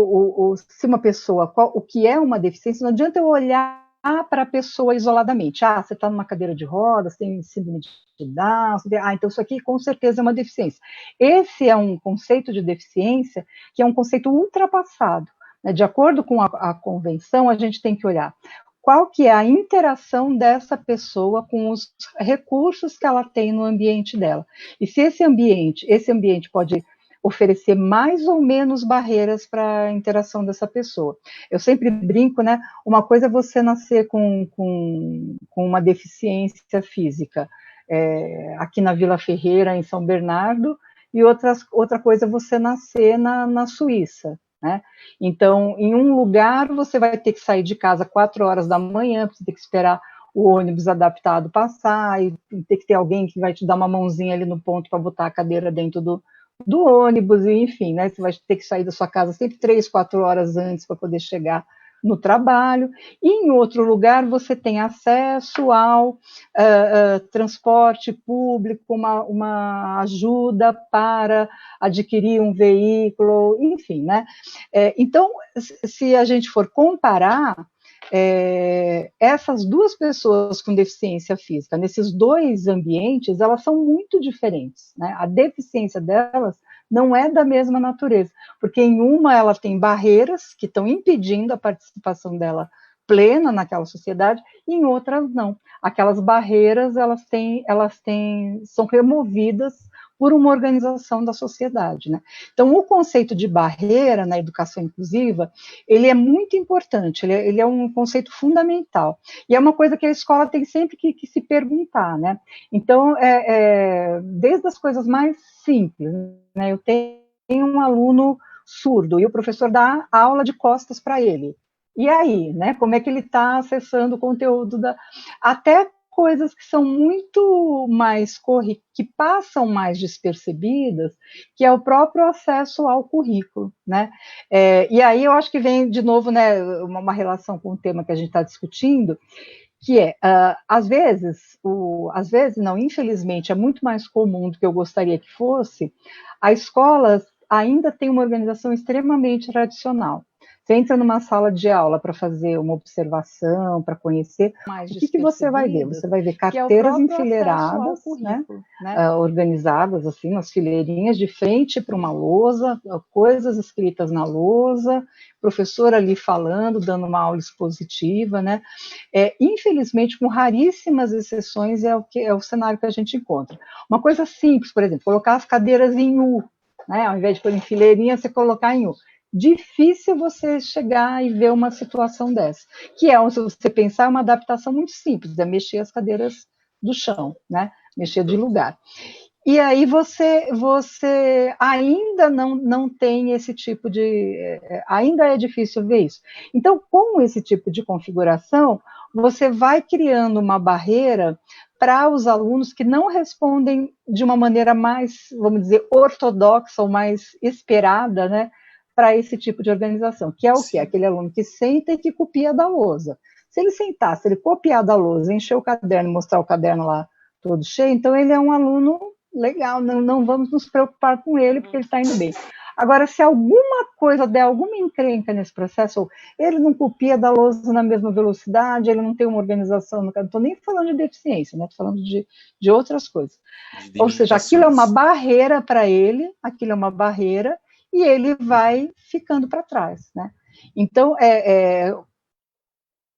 se uma pessoa, o que é uma deficiência, não adianta eu olhar para a pessoa isoladamente. Você está numa cadeira de rodas, tem síndrome de Down, então isso aqui com certeza é uma deficiência. Esse é um conceito de deficiência que é um conceito ultrapassado. De acordo com a convenção, a gente tem que olhar qual que é a interação dessa pessoa com os recursos que ela tem no ambiente dela. E se esse ambiente pode oferecer mais ou menos barreiras para a interação dessa pessoa. Eu sempre brinco, né? Uma coisa é você nascer com uma deficiência física, aqui na Vila Ferreira, em São Bernardo, e outra coisa é você nascer na Suíça, né? Então, em um lugar, você vai ter que sair de casa 4 horas da manhã, você tem que esperar o ônibus adaptado passar, e tem que ter alguém que vai te dar uma mãozinha ali no ponto para botar a cadeira dentro do ônibus, e enfim, né? Você vai ter que sair da sua casa sempre 3, 4 horas antes para poder chegar no trabalho. E em outro lugar você tem acesso ao transporte público, uma ajuda para adquirir um veículo, enfim, né? Então, se a gente for comparar essas duas pessoas com deficiência física, nesses dois ambientes, elas são muito diferentes, né? A deficiência delas não é da mesma natureza, porque em uma ela tem barreiras que estão impedindo a participação dela plena naquela sociedade, e em outras não. Aquelas barreiras, são removidas por uma organização da sociedade, né? Então, o conceito de barreira na educação inclusiva, ele é muito importante, ele é um conceito fundamental, e é uma coisa que a escola tem sempre que se perguntar, né? Então, desde as coisas mais simples, né? Eu tenho um aluno surdo, e o professor dá aula de costas para ele. E aí, né? Como é que ele está acessando o conteúdo até coisas que são muito mais que passam mais despercebidas, que é o próprio acesso ao currículo, né? E aí eu acho que vem de novo, né, uma relação com o tema que a gente está discutindo, que às vezes não, infelizmente, é muito mais comum do que eu gostaria que fosse, a escola ainda tem uma organização extremamente tradicional. Você entra numa sala de aula para fazer uma observação, para conhecer, o que você vai ver? Você vai ver carteiras enfileiradas, né, organizadas assim, nas fileirinhas, de frente para uma lousa, coisas escritas na lousa, professor ali falando, dando uma aula expositiva, né? Infelizmente, com raríssimas exceções, é o cenário que a gente encontra. Uma coisa simples, por exemplo, colocar as cadeiras em U, né? Ao invés de pôr em fileirinha, você colocar em U. Difícil você chegar e ver uma situação dessa, que se você pensar, é uma adaptação muito simples, é mexer as cadeiras do chão, né? Mexer de lugar. E aí você ainda não tem esse tipo ainda é difícil ver isso. Então, com esse tipo de configuração, você vai criando uma barreira para os alunos que não respondem de uma maneira mais, vamos dizer, ortodoxa ou mais esperada, né, para esse tipo de organização, que é o quê? Aquele aluno que senta e que copia da lousa. Se ele sentar, se ele copiar da lousa, encher o caderno, mostrar o caderno lá todo cheio, então ele é um aluno legal, não vamos nos preocupar com ele, porque ele está indo bem. Agora, se alguma coisa der alguma encrenca nesse processo, ou ele não copia da lousa na mesma velocidade, ele não tem uma organização, não estou nem falando de deficiência, né? Estou falando de outras coisas. Ou seja, aquilo é uma barreira para ele, aquilo é uma barreira, e ele vai ficando para trás, né? Então,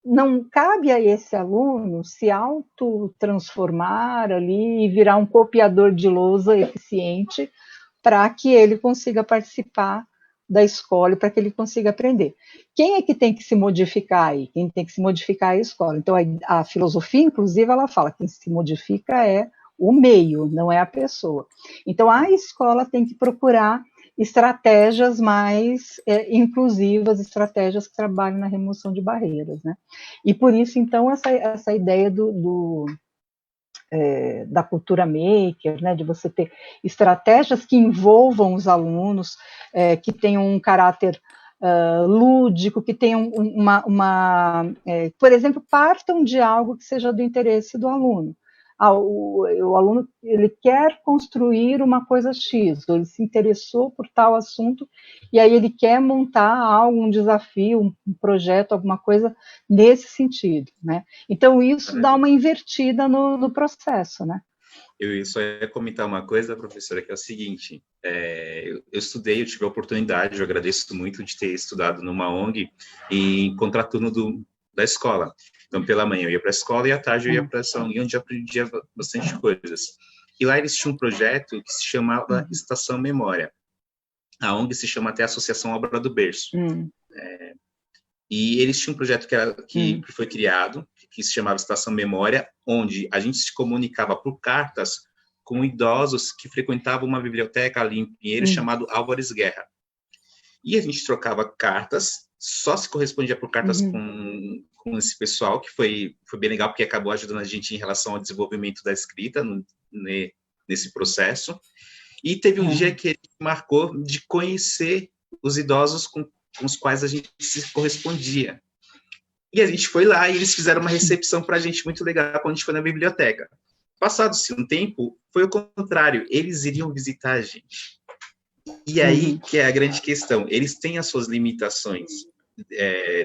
não cabe a esse aluno se autotransformar ali e virar um copiador de lousa eficiente para que ele consiga participar da escola para que ele consiga aprender. Quem é que tem que se modificar aí? Quem tem que se modificar é a escola. Então, a filosofia, inclusive, ela fala que quem se modifica é o meio, não é a pessoa. Então, a escola tem que procurar estratégias mais inclusivas, estratégias que trabalham na remoção de barreiras, né? E por isso, então, essa ideia da cultura maker, né, de você ter estratégias que envolvam os alunos, que tenham um caráter lúdico, que tenham por exemplo, partam de algo que seja do interesse do aluno. O aluno ele quer construir uma coisa X, ou ele se interessou por tal assunto, e aí ele quer montar algo, um desafio, um projeto, alguma coisa nesse sentido, né? Então, isso dá uma invertida no processo, né? Eu só ia comentar uma coisa, professora, que é o seguinte, eu estudei, eu tive a oportunidade, eu agradeço muito de ter estudado numa ONG em contraturno da escola. Então, pela manhã eu ia para a escola e à tarde eu ia para essa ONG, onde eu aprendia bastante coisas. E lá eles tinham um projeto que se chamava Estação Memória. A ONG se chama até Associação Obra do Berço. E eles tinham um projeto que foi criado, que se chamava Estação Memória, onde a gente se comunicava por cartas com idosos que frequentavam uma biblioteca ali em Pinheiros chamado Álvares Guerra. E a gente trocava cartas, só se correspondia por cartas com esse pessoal, que foi bem legal, porque acabou ajudando a gente em relação ao desenvolvimento da escrita nesse processo. E teve um dia que ele marcou de conhecer os idosos com os quais a gente se correspondia. E a gente foi lá e eles fizeram uma recepção para a gente muito legal quando a gente foi na biblioteca. Passado-se um tempo, foi o contrário, eles iriam visitar a gente. E aí que é a grande questão, eles têm as suas limitações,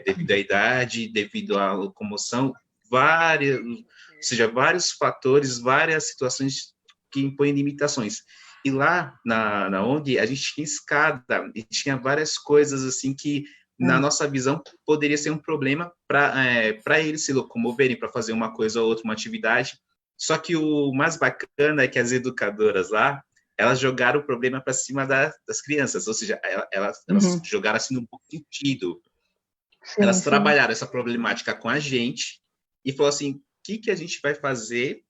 devido à idade, devido à locomoção, vários fatores, várias situações que impõem limitações. E lá na ONG, a gente tinha escada e tinha várias coisas assim que, na nossa visão, poderia ser um problema para eles se locomoverem, para fazer uma coisa ou outra, uma atividade. Só que o mais bacana é que as educadoras lá, elas jogaram o problema para cima das crianças, ou seja, elas jogaram assim no bom sentido. Sim, elas trabalharam essa problemática com a gente e falaram assim, o que a gente vai fazer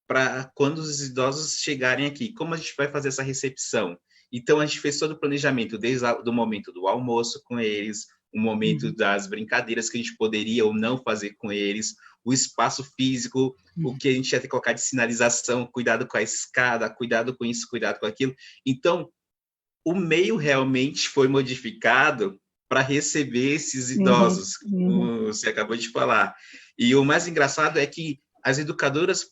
para quando os idosos chegarem aqui? Como a gente vai fazer essa recepção? Então, a gente fez todo o planejamento, desde o momento do almoço com eles, o momento das brincadeiras que a gente poderia ou não fazer com eles, o espaço físico, o que a gente ia ter que colocar de sinalização, cuidado com a escada, cuidado com isso, cuidado com aquilo. Então, o meio realmente foi modificado para receber esses idosos, como você acabou de falar. E o mais engraçado é que as educadoras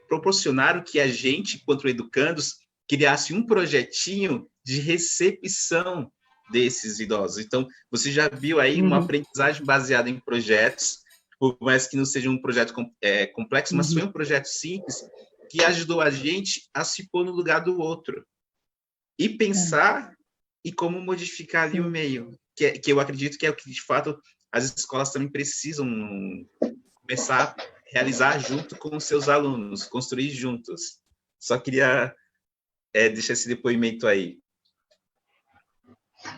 proporcionaram que a gente, quanto educandos, criasse um projetinho de recepção desses idosos. Então, você já viu aí uma aprendizagem baseada em projetos, por mais que não seja um projeto complexo, mas foi um projeto simples que ajudou a gente a se pôr no lugar do outro e pensar e como modificar ali o meio, que eu acredito que é o que, de fato, as escolas também precisam começar a realizar junto com os seus alunos, construir juntos. Só queria deixar esse depoimento aí.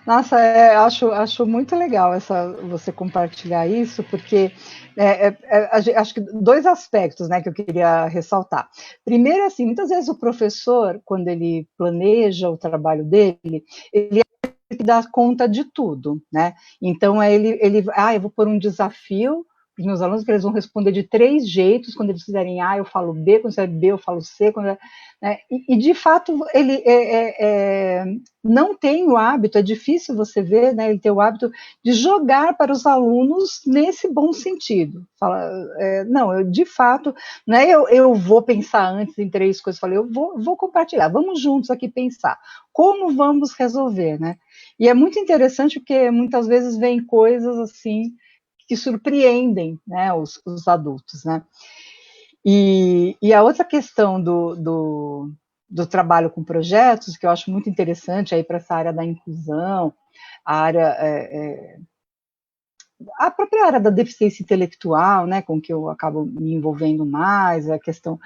Nossa, acho muito legal você compartilhar isso, porque acho que dois aspectos, né, que eu queria ressaltar. Primeiro, assim, muitas vezes o professor, quando ele planeja o trabalho dele, ele tem que dar conta de tudo, né? Então, eu vou pôr um desafio para os meus alunos, que eles vão responder de 3 jeitos, quando eles fizerem A, eu falo B, quando fizer B, eu falo C, né? E, de fato, ele não tem o hábito, é difícil você ver, né, ele ter o hábito de jogar para os alunos nesse bom sentido. De fato, não é eu vou pensar antes em 3 coisas, eu vou compartilhar, vamos juntos aqui pensar, como vamos resolver, né? E é muito interessante porque muitas vezes vem coisas assim que surpreendem, né, os adultos, né? E a outra questão do trabalho com projetos, que eu acho muito interessante aí para essa área da inclusão, a própria área da deficiência intelectual, né, com que eu acabo me envolvendo mais, a questão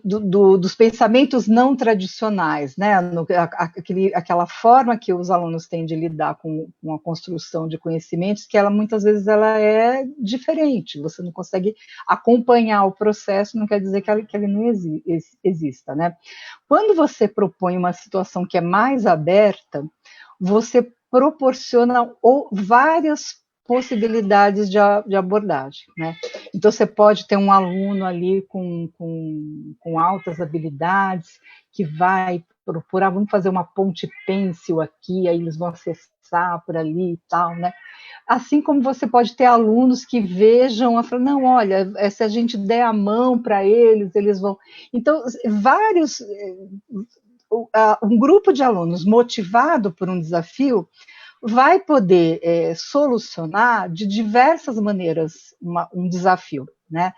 dos pensamentos não tradicionais, né? Aquela forma que os alunos têm de lidar com a construção de conhecimentos, que ela muitas vezes ela é diferente, você não consegue acompanhar o processo, não quer dizer que ele não exista, né? Quando você propõe uma situação que é mais aberta, você proporciona várias possibilidades de abordagem, né? Então, você pode ter um aluno ali com altas habilidades, que vai procurar, vamos fazer uma ponte pêncil aqui, aí eles vão acessar por ali e tal, né? Assim como você pode ter alunos que vejam, não, olha, se a gente der a mão para eles, eles vão... Então, um grupo de alunos motivado por um desafio vai poder solucionar de diversas maneiras um desafio, né?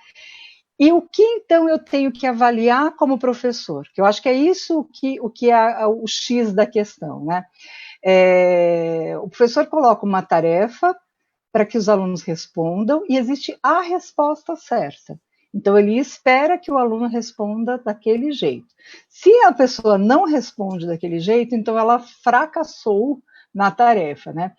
E o que, então, eu tenho que avaliar como professor? Que eu acho que é isso o que é o X da questão, né? O professor coloca uma tarefa para que os alunos respondam e existe a resposta certa. Então, ele espera que o aluno responda daquele jeito. Se a pessoa não responde daquele jeito, então ela fracassou na tarefa, né?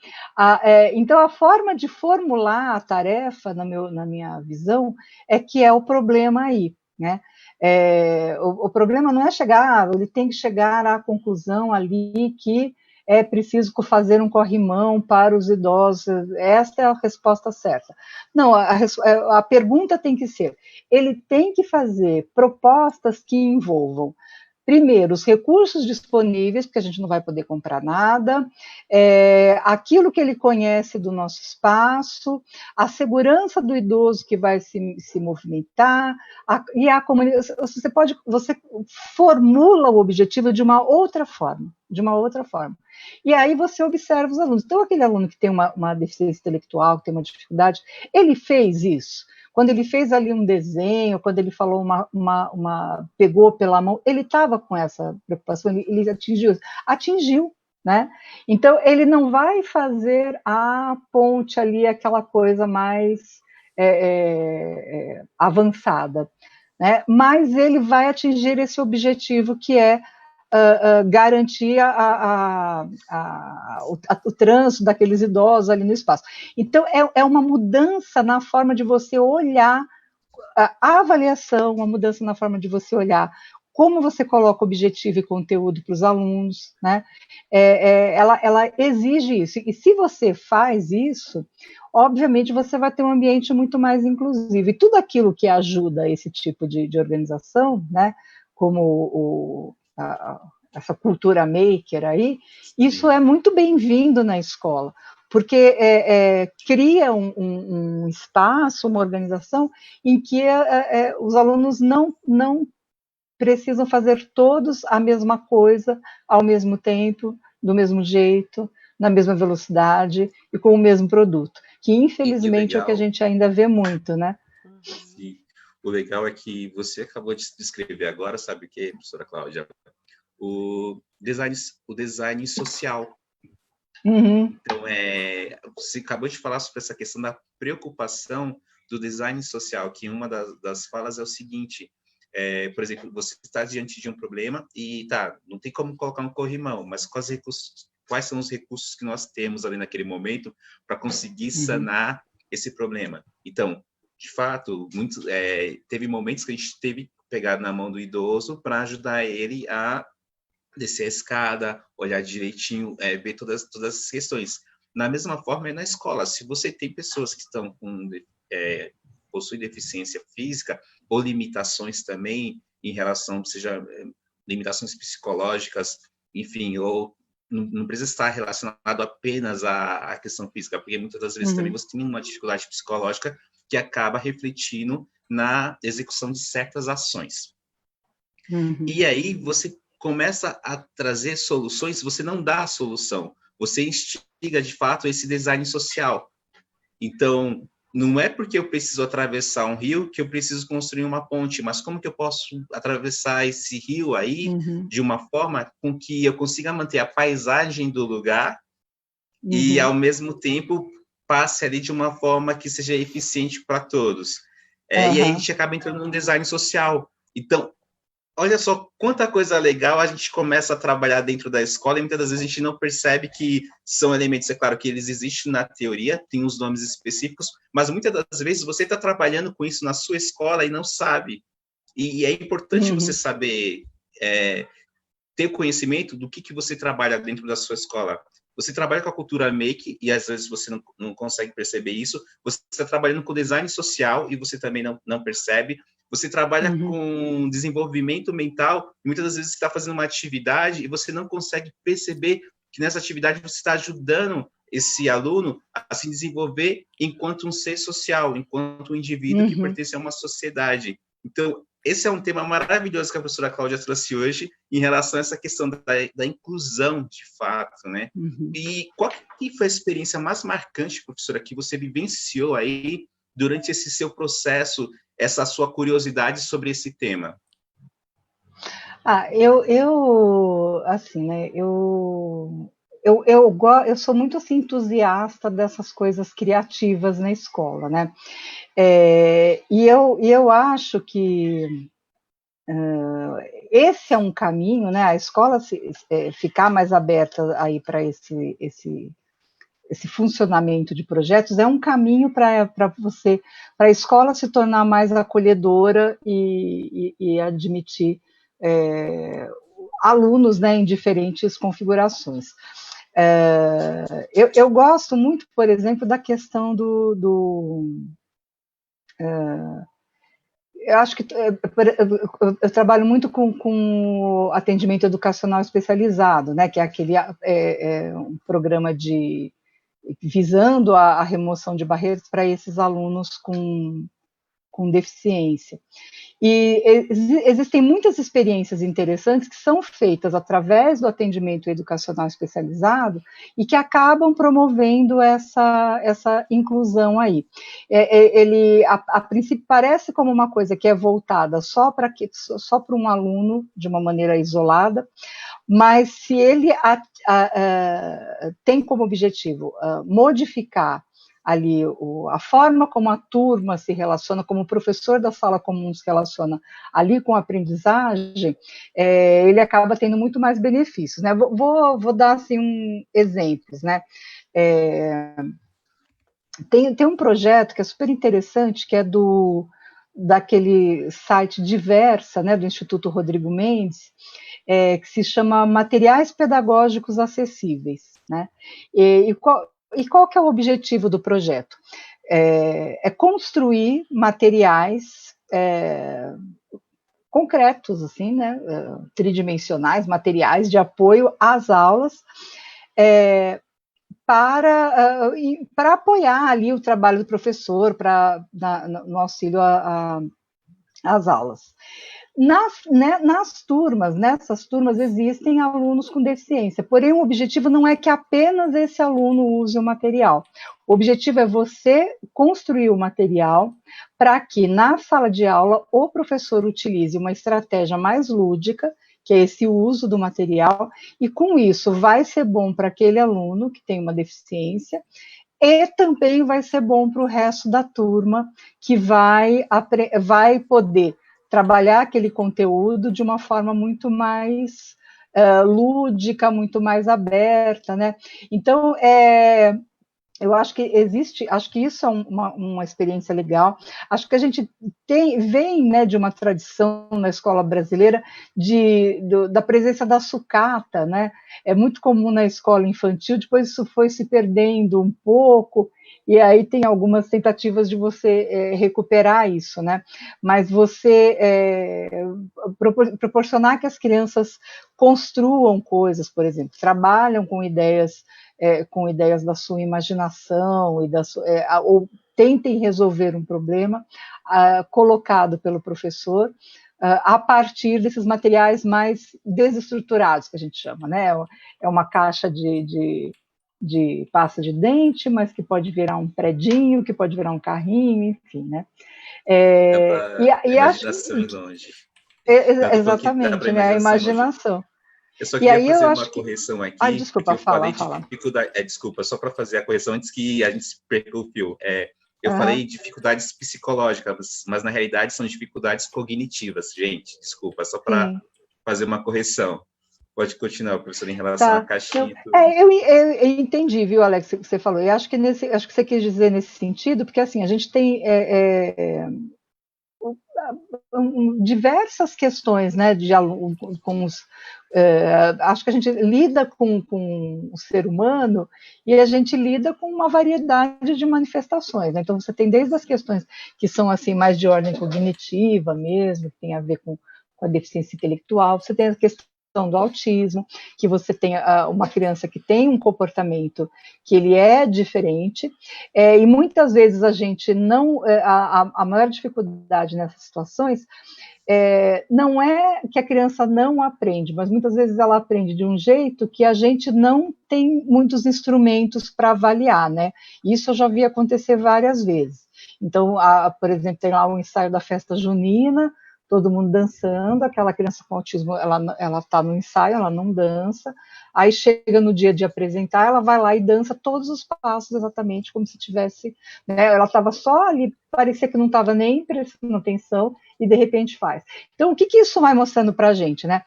Então, a forma de formular a tarefa, na minha visão, é que é o problema aí, né? O problema não é ele tem que chegar à conclusão ali que é preciso fazer um corrimão para os idosos, esta é a resposta certa. Não, a pergunta tem que ser, ele tem que fazer propostas que envolvam, primeiro, os recursos disponíveis, porque a gente não vai poder comprar nada, aquilo que ele conhece do nosso espaço, a segurança do idoso que vai se movimentar, e a comunidade. Você formula o objetivo de uma outra forma. E aí você observa os alunos. Então, aquele aluno que tem uma deficiência intelectual, que tem uma dificuldade, ele fez isso. Quando ele fez ali um desenho, quando ele falou pegou pela mão, ele estava com essa preocupação, ele atingiu, né? Então, ele não vai fazer a ponte ali, aquela coisa mais avançada, né? Mas ele vai atingir esse objetivo que é garantir o trânsito daqueles idosos ali no espaço. Então, é uma mudança na forma de você olhar a avaliação, uma mudança na forma de você olhar como você coloca objetivo e conteúdo para os alunos, né? Ela exige isso. E se você faz isso, obviamente você vai ter um ambiente muito mais inclusivo. E tudo aquilo que ajuda esse tipo de organização, né? Como essa cultura maker aí, isso é muito bem-vindo na escola, porque cria um espaço, uma organização em que os alunos não precisam fazer todos a mesma coisa ao mesmo tempo, do mesmo jeito, na mesma velocidade e com o mesmo produto, que infelizmente é o que a gente ainda vê muito, né? Sim. O legal é que você acabou de descrever agora, sabe o que, professora Cláudia? O design social. Uhum. Então, você acabou de falar sobre essa questão da preocupação do design social, que uma das falas é o seguinte, por exemplo, você está diante de um problema e não tem como colocar um corrimão, mas quais são os recursos que nós temos ali naquele momento para conseguir sanar esse problema? Então, de fato, teve momentos que a gente teve que pegar na mão do idoso para ajudar ele a descer a escada, olhar direitinho, ver todas as questões. Na mesma forma, é na escola. Se você tem pessoas que possuem deficiência física ou limitações também em relação, seja limitações psicológicas, enfim, ou não precisa estar relacionado apenas à questão física, porque muitas das vezes também você tem uma dificuldade psicológica que acaba refletindo na execução de certas ações. E aí você começa a trazer soluções, você não dá a solução, você instiga, de fato, esse design social. Então, não é porque eu preciso atravessar um rio que eu preciso construir uma ponte, mas como que eu posso atravessar esse rio aí de uma forma com que eu consiga manter a paisagem do lugar e, ao mesmo tempo, passe ali de uma forma que seja eficiente para todos. E aí a gente acaba entrando num design social, Então, olha só quanta coisa legal a gente começa a trabalhar dentro da escola e muitas das vezes a gente não percebe que são elementos, é claro que eles existem na teoria, tem uns nomes específicos, mas muitas das vezes você está trabalhando com isso na sua escola e não sabe. E é importante você saber ter o conhecimento do que você trabalha dentro da sua escola. Você trabalha com a cultura make, e às vezes você não consegue perceber isso. Você está trabalhando com design social, e você também não percebe. Você trabalha com desenvolvimento mental, e muitas das vezes você está fazendo uma atividade, e você não consegue perceber que nessa atividade você está ajudando esse aluno a se desenvolver enquanto um ser social, enquanto um indivíduo que pertence a uma sociedade. Então, esse é um tema maravilhoso que a professora Cláudia trouxe hoje em relação a essa questão da inclusão, de fato, né? E qual que foi a experiência mais marcante, professora, que você vivenciou aí durante esse seu processo, essa sua curiosidade sobre esse tema? Assim, né, eu sou muito assim, entusiasta dessas coisas criativas na escola, né? E eu acho que esse é um caminho, né? A escola ficar mais aberta aí para esse funcionamento de projetos é um caminho para a escola se tornar mais acolhedora e admitir alunos, né, em diferentes configurações. Eu gosto muito, por exemplo, da questão eu acho que eu trabalho muito com atendimento educacional especializado, né, que é aquele um programa visando a remoção de barreiras para esses alunos com deficiência. E existem muitas experiências interessantes que são feitas através do atendimento educacional especializado e que acabam promovendo essa inclusão aí. A princípio, parece como uma coisa que é voltada só para um aluno, de uma maneira isolada, mas se ele tem como objetivo modificar ali a forma como a turma se relaciona, como o professor da sala comum se relaciona ali com a aprendizagem, ele acaba tendo muito mais benefícios, né? Vou dar assim exemplos, né? Tem um projeto que é super interessante, que é daquele site Diversa, né, do Instituto Rodrigo Mendes, que se chama Materiais Pedagógicos Acessíveis, né? E qual que é o objetivo do projeto? É construir materiais concretos, assim, né, tridimensionais, materiais de apoio às aulas, para apoiar ali o trabalho do professor, no auxílio às aulas. Nessas turmas existem alunos com deficiência, porém o objetivo não é que apenas esse aluno use o material. O objetivo é você construir o material para que na sala de aula o professor utilize uma estratégia mais lúdica, que é esse uso do material, e com isso vai ser bom para aquele aluno que tem uma deficiência, e também vai ser bom para o resto da turma, que vai poder trabalhar aquele conteúdo de uma forma muito mais lúdica, muito mais aberta, né? Então, eu acho que isso é uma experiência legal. Acho que a gente vem, né, de uma tradição na escola brasileira da presença da sucata, né? É muito comum na escola infantil, depois isso foi se perdendo um pouco, e aí tem algumas tentativas de você recuperar isso, né? Mas você proporcionar que as crianças construam coisas, por exemplo, trabalham com ideias da sua imaginação ou tentem resolver um problema colocado pelo professor a partir desses materiais mais desestruturados, que a gente chama, né? É uma caixa de pasta de dente, mas que pode virar um predinho, que pode virar um carrinho, enfim, né? Imaginação em longe. Exatamente, né? A imaginação. Eu só queria fazer uma correção aqui. Desculpa, eu falei de dificuldade. Desculpa, só para fazer a correção antes que a gente perca o fio. Eu falei dificuldades psicológicas, mas na realidade são dificuldades cognitivas, gente. Desculpa, só para fazer uma correção. Pode continuar, professor, em relação à caixinha. Eu entendi, viu, Alex, o que você falou. Eu acho que você quis dizer nesse sentido, porque assim, a gente tem diversas questões, né, com os, acho que a gente lida com o ser humano e a gente lida com uma variedade de manifestações, né? Então você tem desde as questões que são assim mais de ordem cognitiva mesmo, que tem a ver com a deficiência intelectual, você tem a questão do autismo, que você tem uma criança que tem um comportamento que ele é diferente, e muitas vezes a gente não, a maior dificuldade nessas situações não é que a criança não aprende, mas muitas vezes ela aprende de um jeito que a gente não tem muitos instrumentos para avaliar, né? Isso eu já vi acontecer várias vezes. Então, por exemplo, tem lá o ensaio da festa junina, todo mundo dançando, aquela criança com autismo, ela está no ensaio, ela não dança, aí chega no dia de apresentar, ela vai lá e dança todos os passos exatamente como se tivesse, né, ela estava só ali, parecia que não estava nem prestando atenção, e de repente faz. Então, o que isso vai mostrando para a gente, né?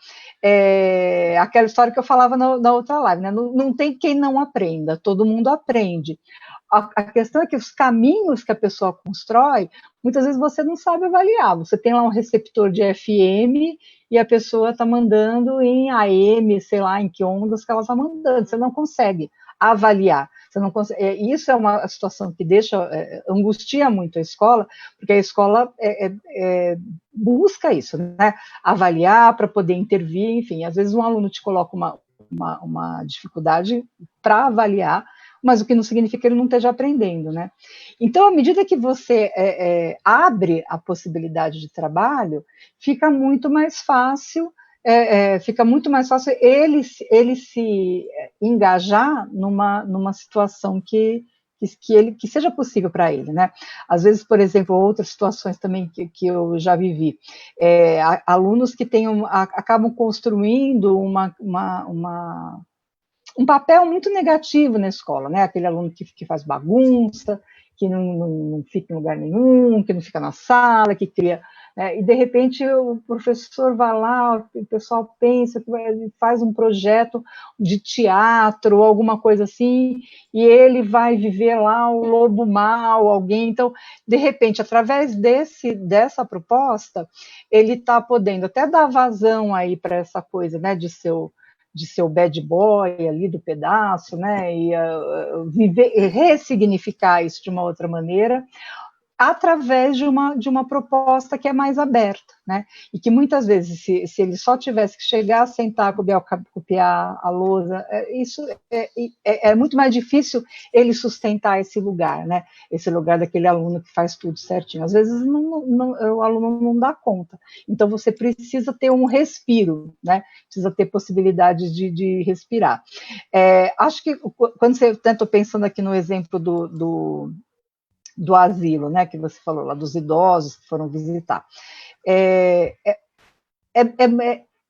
Aquela história que eu falava na outra live, né? Não tem quem não aprenda, todo mundo aprende. A questão é que os caminhos que a pessoa constrói, muitas vezes você não sabe avaliar. Você tem lá um receptor de FM e a pessoa está mandando em AM, sei lá, em que ondas que ela está mandando. Você não consegue avaliar. Você não consegue, isso é uma situação que angustia muito a escola, porque a escola busca isso, né? Avaliar para poder intervir, enfim. Às vezes um aluno te coloca uma dificuldade para avaliar, mas o que não significa que ele não esteja aprendendo, né? Então, à medida que você abre a possibilidade de trabalho, fica muito mais fácil, ele se engajar numa situação que seja possível para ele, né? Às vezes, por exemplo, outras situações também que eu já vivi, alunos que acabam construindo um papel muito negativo na escola, né? Aquele aluno que faz bagunça, que não fica em lugar nenhum, que não fica na sala, que cria... e, de repente, o professor vai lá, o pessoal pensa, faz um projeto de teatro, alguma coisa assim, e ele vai viver lá o lobo mau, alguém. Então, de repente, através dessa proposta, ele está podendo até dar vazão aí para essa coisa, né, de ser o bad boy ali do pedaço, né, e ressignificar isso de uma outra maneira, através de uma proposta que é mais aberta, né? E que muitas vezes, se ele só tivesse que chegar, sentar, copiar a lousa, isso é muito mais difícil ele sustentar esse lugar, né? Esse lugar daquele aluno que faz tudo certinho. Às vezes o aluno não dá conta. Então você precisa ter um respiro, né? Precisa ter possibilidade de respirar. Acho que quando você estou pensando aqui no exemplo do asilo, né, que você falou lá, dos idosos que foram visitar.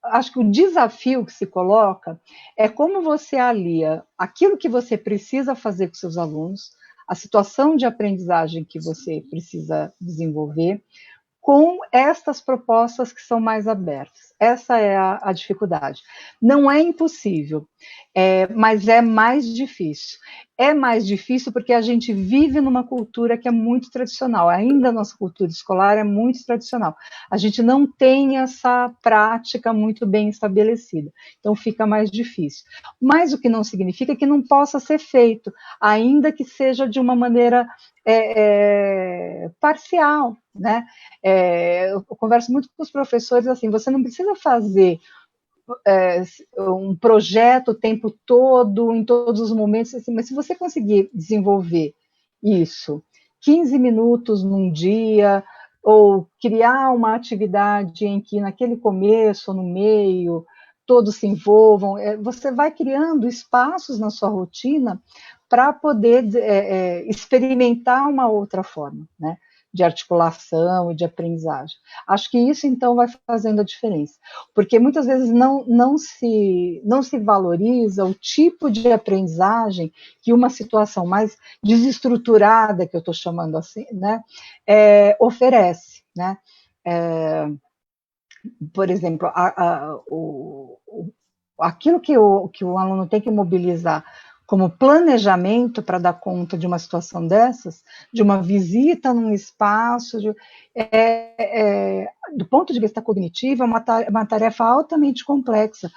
Acho que o desafio que se coloca é como você alia aquilo que você precisa fazer com seus alunos, a situação de aprendizagem que você precisa desenvolver, com estas propostas que são mais abertas. Essa é a dificuldade. Não é impossível, mas é mais difícil. É mais difícil porque a gente vive numa cultura que é muito tradicional. Ainda a nossa cultura escolar é muito tradicional. A gente não tem essa prática muito bem estabelecida. Então fica mais difícil. Mas o que não significa que não possa ser feito, ainda que seja de uma maneira parcial, né? Eu converso muito com os professores assim, você não precisa fazer um projeto o tempo todo, em todos os momentos, assim, mas se você conseguir desenvolver isso, 15 minutos num dia, ou criar uma atividade em que naquele começo, no meio, todos se envolvam, você vai criando espaços na sua rotina para poder experimentar uma outra forma, né? de articulação e de aprendizagem. Acho que isso, então, vai fazendo a diferença, porque muitas vezes não se valoriza o tipo de aprendizagem que uma situação mais desestruturada, que eu estou chamando assim, né, oferece, né? Por exemplo, aquilo que o aluno tem que mobilizar como planejamento para dar conta de uma situação dessas, de uma visita num espaço, do ponto de vista cognitivo, é uma tarefa altamente complexa,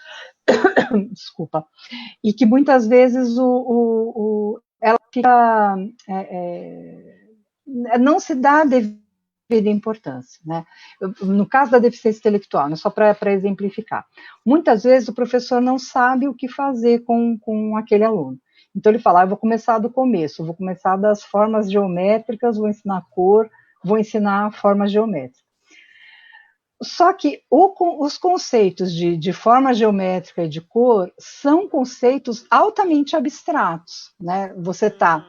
desculpa, e que muitas vezes ela fica, não se dá devida importância, né? No caso da deficiência intelectual, né, só para exemplificar, muitas vezes o professor não sabe o que fazer com aquele aluno. Então ele fala, eu vou começar do começo, vou começar das formas geométricas, vou ensinar cor, vou ensinar formas geométricas. Só que os conceitos de forma geométrica e de cor são conceitos altamente abstratos, né? Você está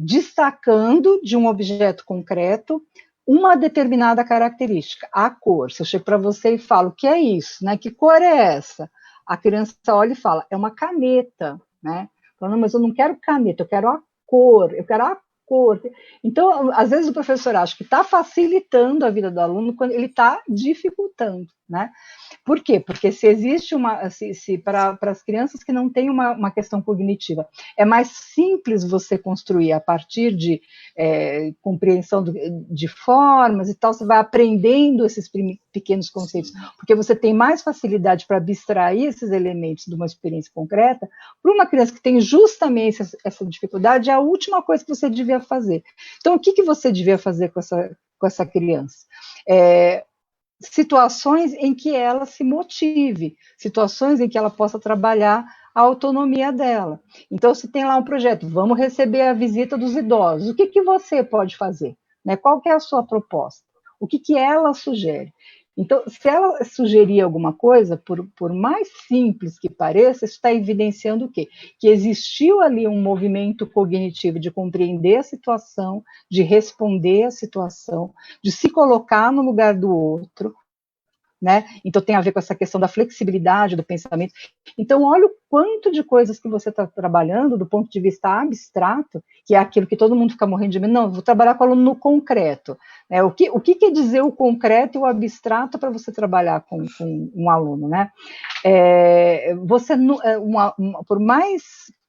destacando de um objeto concreto uma determinada característica, a cor. Se eu chego para você e falo, o que é isso? Né? Que cor é essa? A criança olha e fala, é uma caneta, né? Falando, mas eu não quero caneta, eu quero a cor, eu quero a cor. Então, às vezes o professor acha que está facilitando a vida do aluno quando ele está dificultando, né? Por quê? Porque se existe para as crianças que não têm uma questão cognitiva, é mais simples você construir a partir de compreensão de formas e tal, você vai aprendendo esses pequenos conceitos, porque você tem mais facilidade para abstrair esses elementos de uma experiência concreta. Para uma criança que tem justamente essa dificuldade, é a última coisa que você devia fazer. Então, o que você devia fazer com essa criança? Situações em que ela se motive, situações em que ela possa trabalhar a autonomia dela. Então, se tem lá um projeto, vamos receber a visita dos idosos, o que você pode fazer? Né? Qual que é a sua proposta? O que ela sugere? Então, se ela sugerir alguma coisa, por mais simples que pareça, isso está evidenciando o quê? Que existiu ali um movimento cognitivo de compreender a situação, de responder à situação, de se colocar no lugar do outro, né? Então tem a ver com essa questão da flexibilidade do pensamento. Então olha o quanto de coisas que você está trabalhando do ponto de vista abstrato, que é aquilo que todo mundo fica morrendo de medo. Não, vou trabalhar com o aluno no concreto. O que quer dizer o concreto e o abstrato para você trabalhar com um aluno, né? Por mais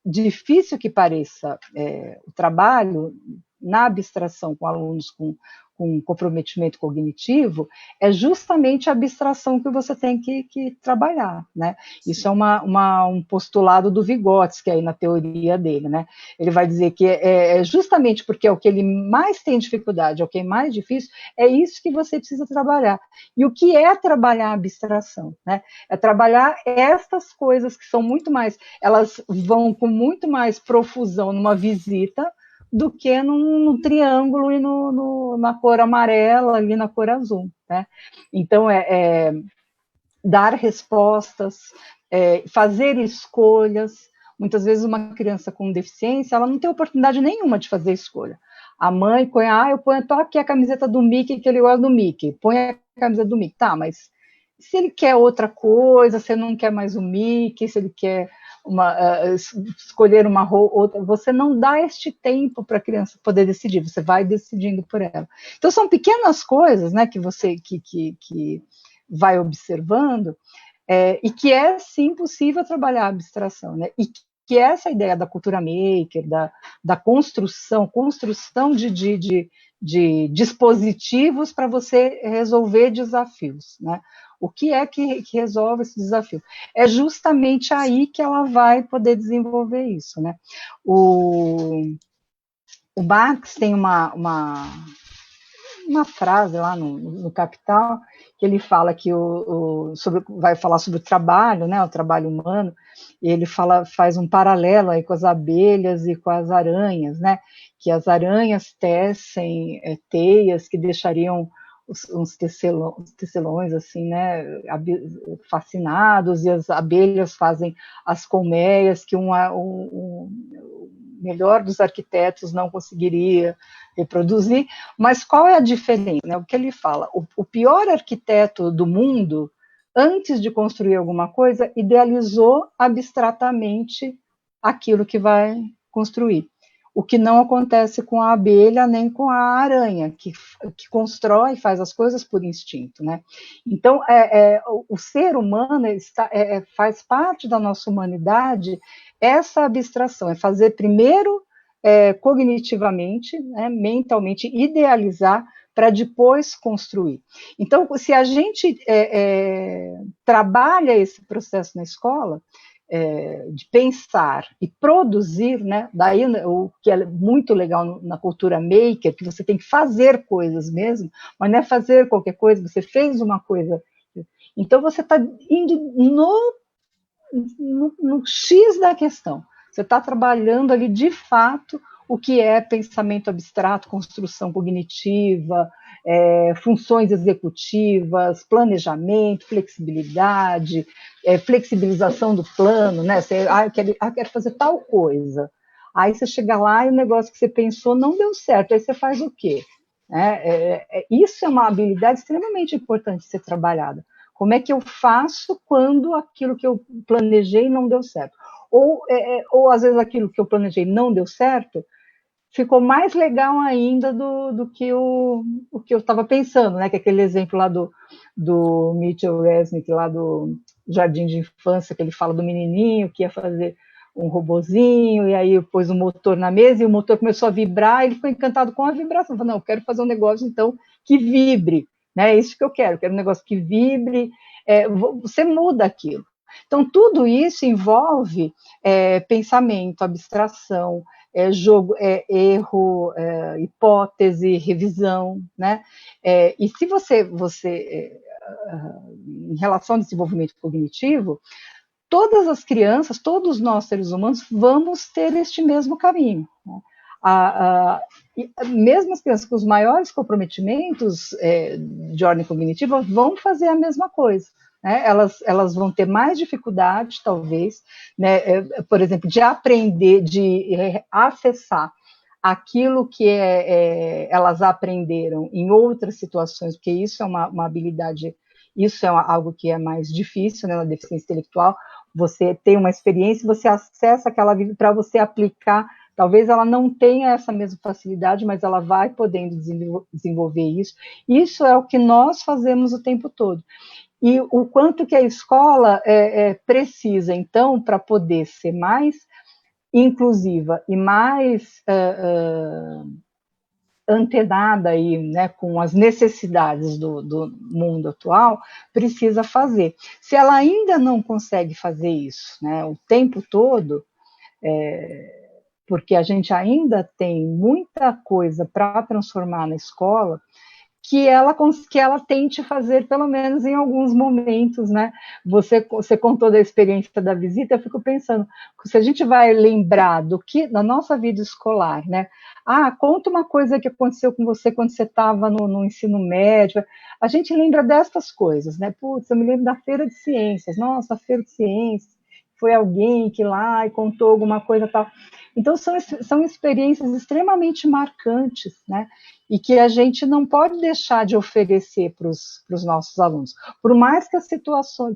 difícil que pareça o trabalho na abstração com alunos com comprometimento cognitivo, é justamente a abstração que você tem que trabalhar, né? Isso é um postulado do Vygotsky aí na teoria dele, né? Ele vai dizer que justamente porque é o que ele mais tem dificuldade, é o que é mais difícil, é isso que você precisa trabalhar. E o que é trabalhar a abstração, né? É trabalhar estas coisas que são muito mais, elas vão com muito mais profusão numa visita, do que no triângulo e na cor amarela, ali na cor azul, né? Então, dar respostas, fazer escolhas. Muitas vezes uma criança com deficiência, ela não tem oportunidade nenhuma de fazer escolha. A mãe põe, eu ponho aqui a camiseta do Mickey, que ele gosta do Mickey, põe a camiseta do Mickey, tá, mas se ele quer outra coisa, se ele não quer mais o Mickey, se ele quer escolher uma outra, você não dá este tempo para a criança poder decidir, você vai decidindo por ela. Então são pequenas coisas, né, que você que vai observando, e que é sim possível trabalhar a abstração, né, e que essa ideia da cultura maker, da construção de dispositivos para você resolver desafios, né? O que é que resolve esse desafio? É justamente aí que ela vai poder desenvolver isso, né? O Marx tem uma frase lá no Capital, que ele fala que vai falar sobre o trabalho, né, o trabalho humano, e ele faz um paralelo aí com as abelhas e com as aranhas, né, que as aranhas tecem teias que deixariam uns tecelões assim, né, fascinados, e as abelhas fazem as colmeias que um melhor dos arquitetos não conseguiria reproduzir, mas qual é a diferença? Né? O que ele fala? O pior arquiteto do mundo, antes de construir alguma coisa, idealizou abstratamente aquilo que vai construir. O que não acontece com a abelha nem com a aranha, que constrói, faz as coisas por instinto, né? Então, o ser humano faz parte da nossa humanidade essa abstração, é fazer primeiro cognitivamente, né, mentalmente, idealizar para depois construir. Então, se a gente trabalha esse processo na escola, de pensar e produzir, né? Daí o que é muito legal na cultura maker, que você tem que fazer coisas mesmo, mas não é fazer qualquer coisa, você fez uma coisa. Então você está indo no X da questão. Você está trabalhando ali de fato o que é pensamento abstrato, construção cognitiva, funções executivas, planejamento, flexibilidade, flexibilização do plano, né? Você quer fazer tal coisa. Aí você chega lá e o negócio que você pensou não deu certo, aí você faz o quê? Isso é uma habilidade extremamente importante de ser trabalhada. Como é que eu faço quando aquilo que eu planejei não deu certo? Ou às vezes aquilo que eu planejei não deu certo, ficou mais legal ainda do que o que eu estava pensando, né? Que é aquele exemplo lá do Mitchell Resnick, lá do Jardim de Infância, que ele fala do menininho que ia fazer um robozinho, e aí pôs o motor na mesa, e o motor começou a vibrar, e ele ficou encantado com a vibração. Falou, não, eu quero fazer um negócio, então, que vibre, né? É isso que eu quero um negócio que vibre, você muda aquilo. Então, tudo isso envolve pensamento, abstração, jogo, erro, hipótese, revisão, né? E se você em relação ao desenvolvimento cognitivo, todas as crianças, todos nós seres humanos, vamos ter este mesmo caminho, né? Mesmo as crianças com os maiores comprometimentos de ordem cognitiva vão fazer a mesma coisa. Né? Elas vão ter mais dificuldade, talvez, né? Por exemplo, de aprender, de acessar aquilo que elas aprenderam em outras situações, porque isso é uma habilidade, isso é algo que é mais difícil, né, na deficiência intelectual. Você tem uma experiência, você acessa aquela para você aplicar. Talvez ela não tenha essa mesma facilidade, mas ela vai podendo desenvolver isso. Isso é o que nós fazemos o tempo todo. E o quanto que a escola precisa, então, para poder ser mais inclusiva e mais antenada aí, né, com as necessidades do mundo atual, precisa fazer. Se ela ainda não consegue fazer isso, né, o tempo todo, porque a gente ainda tem muita coisa para transformar na escola, que ela tente fazer, pelo menos em alguns momentos, né? Você contou da experiência da visita, eu fico pensando, se a gente vai lembrar da nossa vida escolar, né? Conta uma coisa que aconteceu com você quando você estava no ensino médio. A gente lembra destas coisas, né? Putz, eu me lembro da feira de ciências. Nossa, a feira de ciências. Foi alguém que lá e contou alguma coisa tal. Então, são experiências extremamente marcantes, né? E que a gente não pode deixar de oferecer para os nossos alunos. Por mais que a situação,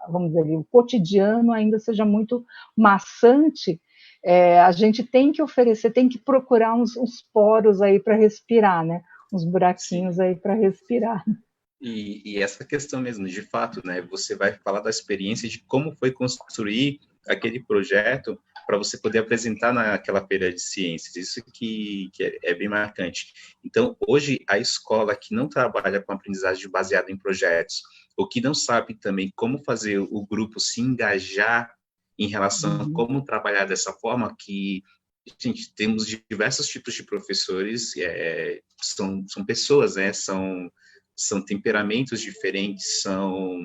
vamos dizer, o cotidiano ainda seja muito maçante, a gente tem que oferecer, tem que procurar uns poros aí para respirar, né? Uns buraquinhos aí para respirar. E essa questão mesmo, de fato, né? Você vai falar da experiência de como foi construir aquele projeto para você poder apresentar naquela feira de ciências. Isso que é bem marcante. Então, hoje, a escola que não trabalha com aprendizagem baseada em projetos, ou que não sabe também como fazer o grupo se engajar em relação a como trabalhar dessa forma, que, gente, temos diversos tipos de professores, são pessoas, né? São temperamentos diferentes, são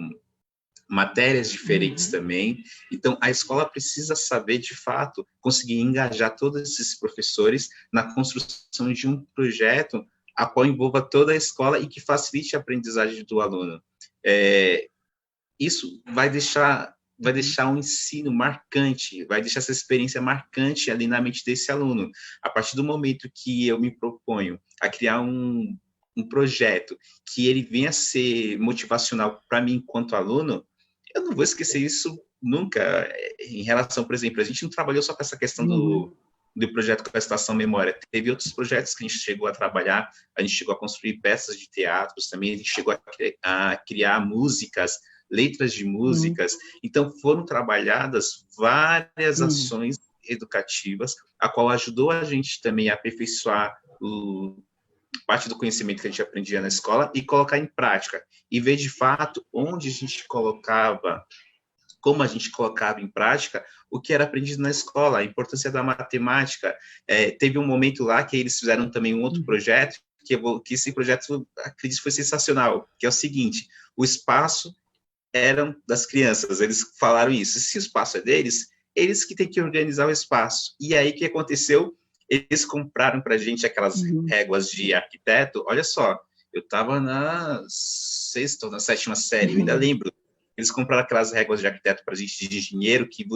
matérias diferentes também. Então, a escola precisa saber, de fato, conseguir engajar todos esses professores na construção de um projeto a qual envolva toda a escola e que facilite a aprendizagem do aluno. Isso vai deixar vai deixar um ensino marcante, vai deixar essa experiência marcante ali na mente desse aluno. A partir do momento que eu me proponho a criar um projeto que ele venha a ser motivacional para mim enquanto aluno, eu não vou esquecer isso nunca. Em relação, por exemplo, a gente não trabalhou só com essa questão do projeto com a Estação Memória. Teve outros projetos que a gente chegou a trabalhar, a gente chegou a construir peças de teatros também, a gente chegou a criar músicas, letras de músicas. Então, foram trabalhadas várias ações educativas, a qual ajudou a gente também a aperfeiçoar parte do conhecimento que a gente aprendia na escola e colocar em prática. E ver, de fato, onde a gente colocava, como a gente colocava em prática o que era aprendido na escola, a importância da matemática. Teve um momento lá que eles fizeram também um outro projeto, que esse projeto, acredito, foi sensacional, que é o seguinte: o espaço eram das crianças, eles falaram isso, se o espaço é deles, eles que têm que organizar o espaço. E aí, o que aconteceu? Eles compraram para a gente aquelas réguas de arquiteto. Olha só, eu estava na 6ª ou na 7ª série, eu ainda lembro. Eles compraram aquelas réguas de arquiteto para a gente de dinheiro, que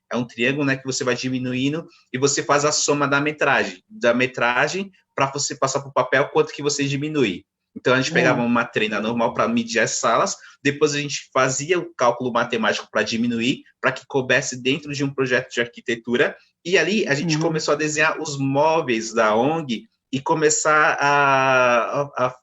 é um triângulo, né, que você vai diminuindo e você faz a soma da metragem para você passar para o papel quanto que você diminui. Então, a gente pegava uma trena normal para medir as salas, depois a gente fazia o cálculo matemático para diminuir, para que coubesse dentro de um projeto de arquitetura, e ali a gente começou a desenhar os móveis da ONG e começar a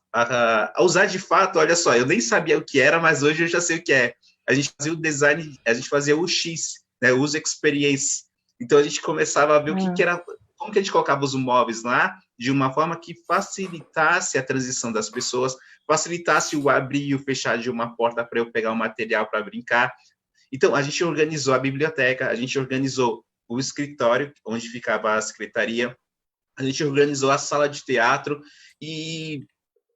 usar de fato. Olha só, eu nem sabia o que era, mas hoje eu já sei o que é. A gente fazia o design, a gente fazia o X, né, o User Experience. Então, a gente começava a ver o que era, como que a gente colocava os móveis lá, de uma forma que facilitasse a transição das pessoas, facilitasse o abrir e o fechar de uma porta para eu pegar um material para brincar. Então, a gente organizou a biblioteca, a gente organizou o escritório, onde ficava a secretaria, a gente organizou a sala de teatro e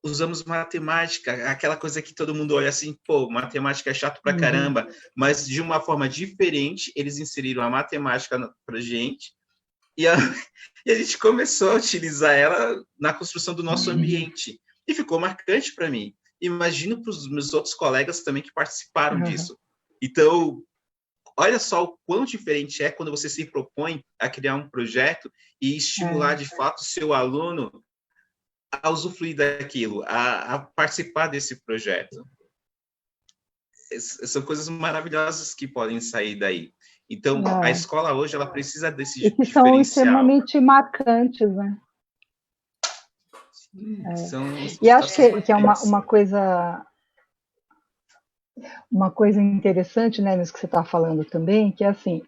usamos matemática, aquela coisa que todo mundo olha assim, pô, matemática é chato pra caramba, mas de uma forma diferente, eles inseriram a matemática pra gente, e a gente começou a utilizar ela na construção do nosso ambiente. E ficou marcante para mim. Imagino para os meus outros colegas também que participaram disso. Então, olha só o quão diferente é quando você se propõe a criar um projeto e estimular, de fato, o seu aluno a usufruir daquilo, a participar desse projeto. São coisas maravilhosas que podem sair daí. Então, a escola hoje, ela precisa desse e que diferencial. são extremamente marcantes, né? Sim, e acho que é uma coisa interessante, né, nisso que você está falando também, que é assim,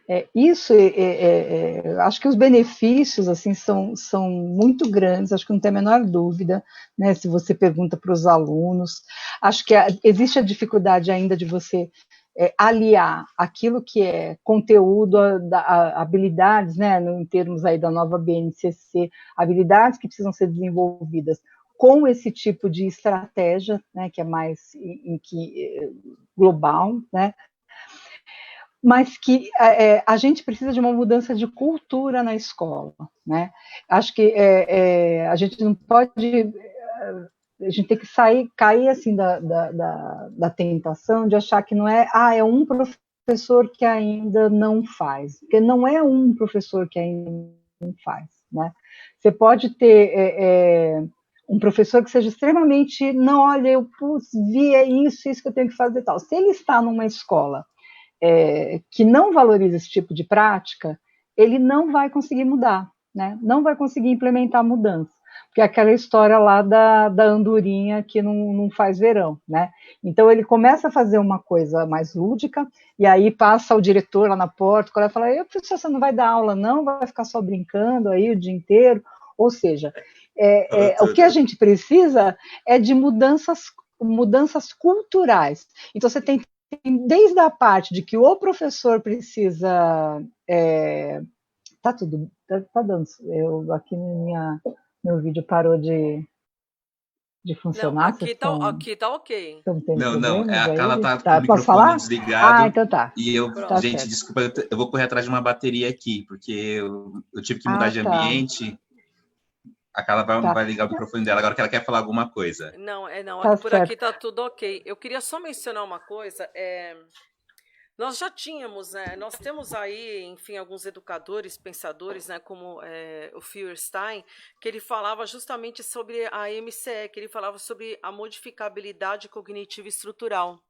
acho que os benefícios assim são muito grandes, acho que não tem a menor dúvida, né, se você pergunta para os alunos. Acho que existe a dificuldade ainda de você aliar aquilo que é conteúdo, habilidades, né, em termos aí da nova BNCC, habilidades que precisam ser desenvolvidas com esse tipo de estratégia, né, que é mais global, né, mas que a gente precisa de uma mudança de cultura na escola, né? Acho que a gente não pode, a gente tem que cair assim da tentação de achar que não é um professor que ainda não faz, porque não é um professor que ainda não faz, né? Você pode ter um professor que seja extremamente, não, olha, eu vi isso que eu tenho que fazer e tal. Se ele está numa escola que não valoriza esse tipo de prática, ele não vai conseguir mudar, né? Não vai conseguir implementar mudança, porque é aquela história lá da andorinha que não faz verão, né? Então ele começa a fazer uma coisa mais lúdica, e aí passa o diretor lá na porta, e fala, professor, você não vai dar aula não, vai ficar só brincando aí o dia inteiro, ou seja, o que a gente precisa é de mudanças culturais. Então você tem desde a parte de que o professor precisa tá dando, aqui meu vídeo parou de funcionar. Não, aqui tá ok. Não, ela tá com o posso falar? microfone desligado. Então tá. E gente, certo. Desculpa, eu vou correr atrás de uma bateria aqui, porque eu tive que mudar de ambiente. A Carla vai ligar o microfone dela agora que ela quer falar alguma coisa. Não, por aqui tá tudo ok. Eu queria só mencionar uma coisa. Nós já tínhamos, né? Nós temos aí, enfim, alguns educadores, pensadores, né, como o Feuerstein, que ele falava justamente sobre a MCE, que ele falava sobre a modificabilidade cognitiva estrutural.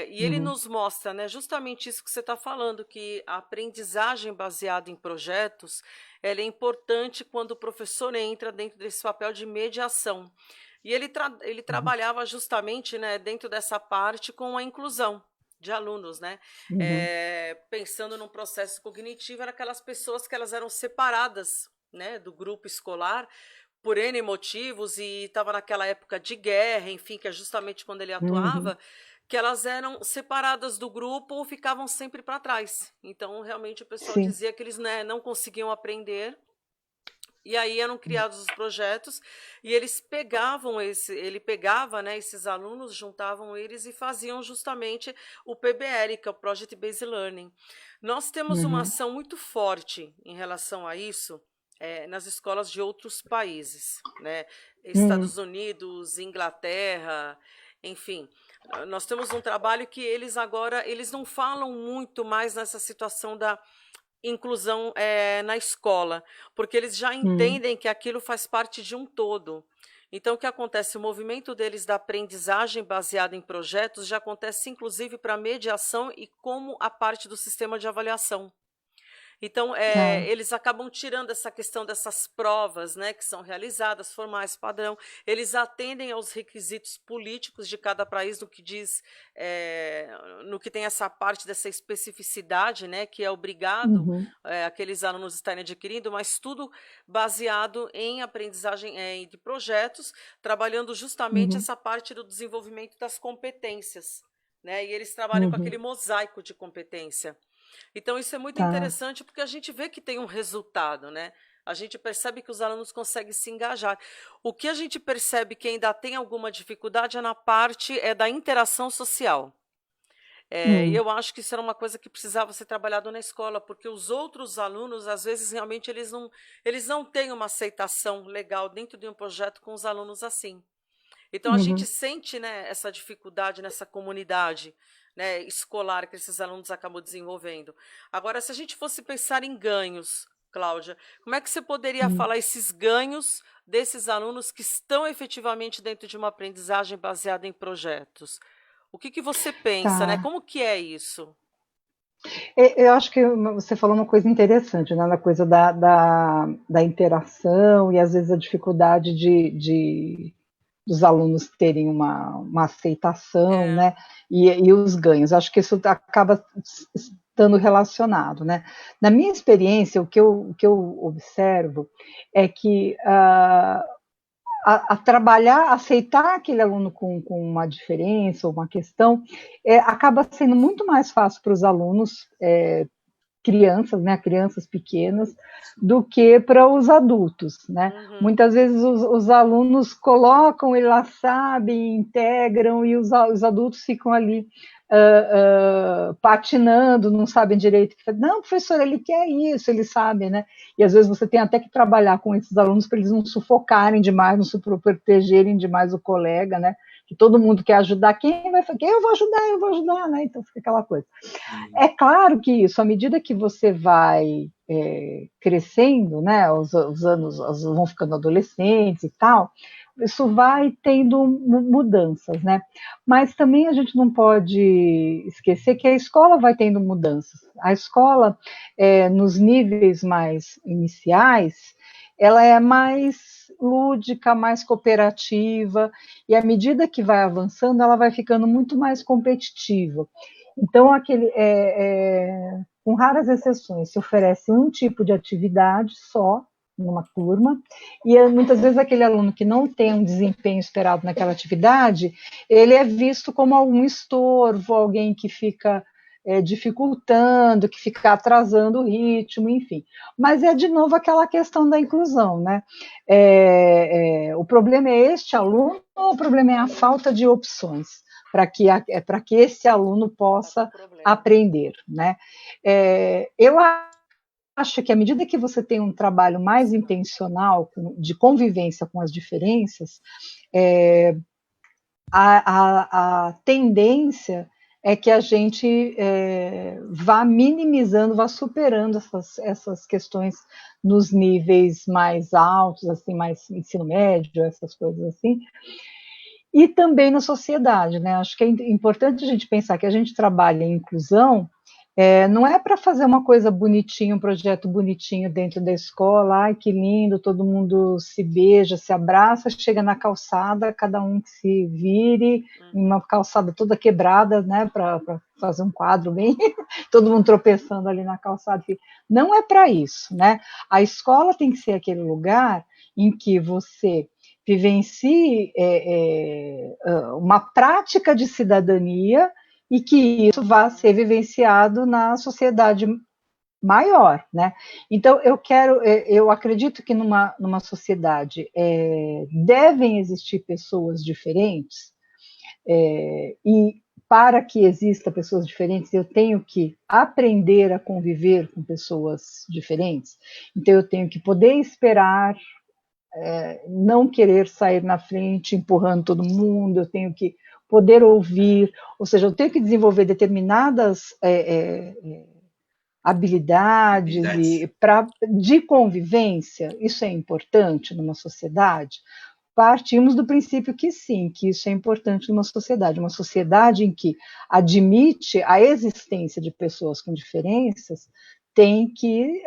E ele Uhum, nos mostra, né, justamente isso que você está falando, que a aprendizagem baseada em projetos, ela é importante quando o professor entra dentro desse papel de mediação. E ele uhum, trabalhava justamente, né, dentro dessa parte com a inclusão de alunos, né, uhum, pensando num processo cognitivo, eram aquelas pessoas que elas eram separadas, né, do grupo escolar por N motivos e estava naquela época de guerra, enfim, que é justamente quando ele uhum, atuava, que elas eram separadas do grupo ou ficavam sempre para trás. Então, realmente, o pessoal sim. dizia que eles, né, não conseguiam aprender. E aí eram criados os projetos e eles pegavam ele pegava, né, esses alunos, juntavam eles e faziam justamente o PBL, que é o Project Based Learning. Nós temos uma Uhum, ação muito forte em relação a isso, nas escolas de outros países, né? uhum, Estados Unidos, Inglaterra, enfim. Nós temos um trabalho que eles agora, eles não falam muito mais nessa situação da inclusão na escola, porque eles já uhum, entendem que aquilo faz parte de um todo. Então, o que acontece? O movimento deles da aprendizagem baseada em projetos já acontece, inclusive, para mediação e como a parte do sistema de avaliação. Então, ah, eles acabam tirando essa questão dessas provas, né, que são realizadas, formais, padrão. Eles atendem aos requisitos políticos de cada país no que diz, eh, no que tem essa parte dessa especificidade, né, que é obrigado uhum, aqueles alunos estarem adquirindo, mas tudo baseado em aprendizagem de projetos, trabalhando justamente uhum, essa parte do desenvolvimento das competências. Né, e eles trabalham com aquele uhum, mosaico de competência. Então, isso é muito tá. interessante porque a gente vê que tem um resultado, né? A gente percebe que os alunos conseguem se engajar. O que a gente percebe que ainda tem alguma dificuldade é na parte da interação social. E Hum, eu acho que isso era uma coisa que precisava ser trabalhado na escola, porque os outros alunos, às vezes, realmente eles não têm uma aceitação legal dentro de um projeto com os alunos assim. Então a gente uhum. sente, né, essa dificuldade nessa comunidade, né, escolar que esses alunos acabam desenvolvendo. Agora, se a gente fosse pensar em ganhos, Cláudia, como é que você poderia Hum. falar esses ganhos desses alunos que estão efetivamente dentro de uma aprendizagem baseada em projetos? O que você pensa, né? Tá. Como que é isso? Eu acho que você falou uma coisa interessante, né, na coisa da interação e às vezes a dificuldade dos alunos terem uma aceitação, É. né, e os ganhos. Acho que isso acaba estando relacionado, né. Na minha experiência, o que eu observo é que a trabalhar, aceitar aquele aluno com uma diferença ou uma questão, acaba sendo muito mais fácil para os alunos, crianças, né, crianças pequenas, do que para os adultos, né. Uhum. Muitas vezes os alunos colocam, eles lá sabem, integram, e os adultos ficam ali patinando, não sabem direito o que fazer. Não, professor, ele quer isso, ele sabe, né? E às vezes você tem até que trabalhar com esses alunos para eles não sufocarem demais, não se protegerem demais o colega, né? Que todo mundo quer ajudar, quem vai fazer? Eu vou ajudar, né? Então fica aquela coisa. Sim. É claro que isso, à medida que você vai crescendo, né, os anos vão ficando adolescentes e tal, isso vai tendo mudanças, né? Mas também a gente não pode esquecer que a escola vai tendo mudanças. A escola, nos níveis mais iniciais, ela é mais lúdica, mais cooperativa, e à medida que vai avançando, ela vai ficando muito mais competitiva. Então, com raras exceções, se oferece um tipo de atividade só numa turma, e muitas vezes aquele aluno que não tem um desempenho esperado naquela atividade, ele é visto como algum estorvo, alguém que fica dificultando, que fica atrasando o ritmo, enfim. Mas é de novo aquela questão da inclusão, né? O problema é este aluno ou o problema é a falta de opções para que esse aluno Esse é o possa problema. aprender, né? Eu acho que à medida que você tem um trabalho mais intencional de convivência com as diferenças, a tendência é que a gente vá minimizando, vá superando essas questões nos níveis mais altos, assim, mais ensino médio, essas coisas assim, e também na sociedade, né? Acho que é importante a gente pensar que a gente trabalha em inclusão, não é para fazer uma coisa bonitinha, um projeto bonitinho dentro da escola, ai que lindo, todo mundo se beija, se abraça, chega na calçada, cada um que se vire, em uma calçada toda quebrada, né, para fazer um quadro bem, todo mundo tropeçando ali na calçada. Não é para isso, né? A escola tem que ser aquele lugar em que você vivencie uma prática de cidadania e que isso vá ser vivenciado na sociedade maior, né? Então eu acredito que numa sociedade devem existir pessoas diferentes, e para que exista pessoas diferentes, eu tenho que aprender a conviver com pessoas diferentes. Então eu tenho que poder esperar, não querer sair na frente empurrando todo mundo, eu tenho que poder ouvir, ou seja, eu tenho que desenvolver determinadas habilidades de convivência. Isso é importante numa sociedade? Partimos do princípio que sim, que isso é importante numa sociedade em que admite a existência de pessoas com diferenças, tem que,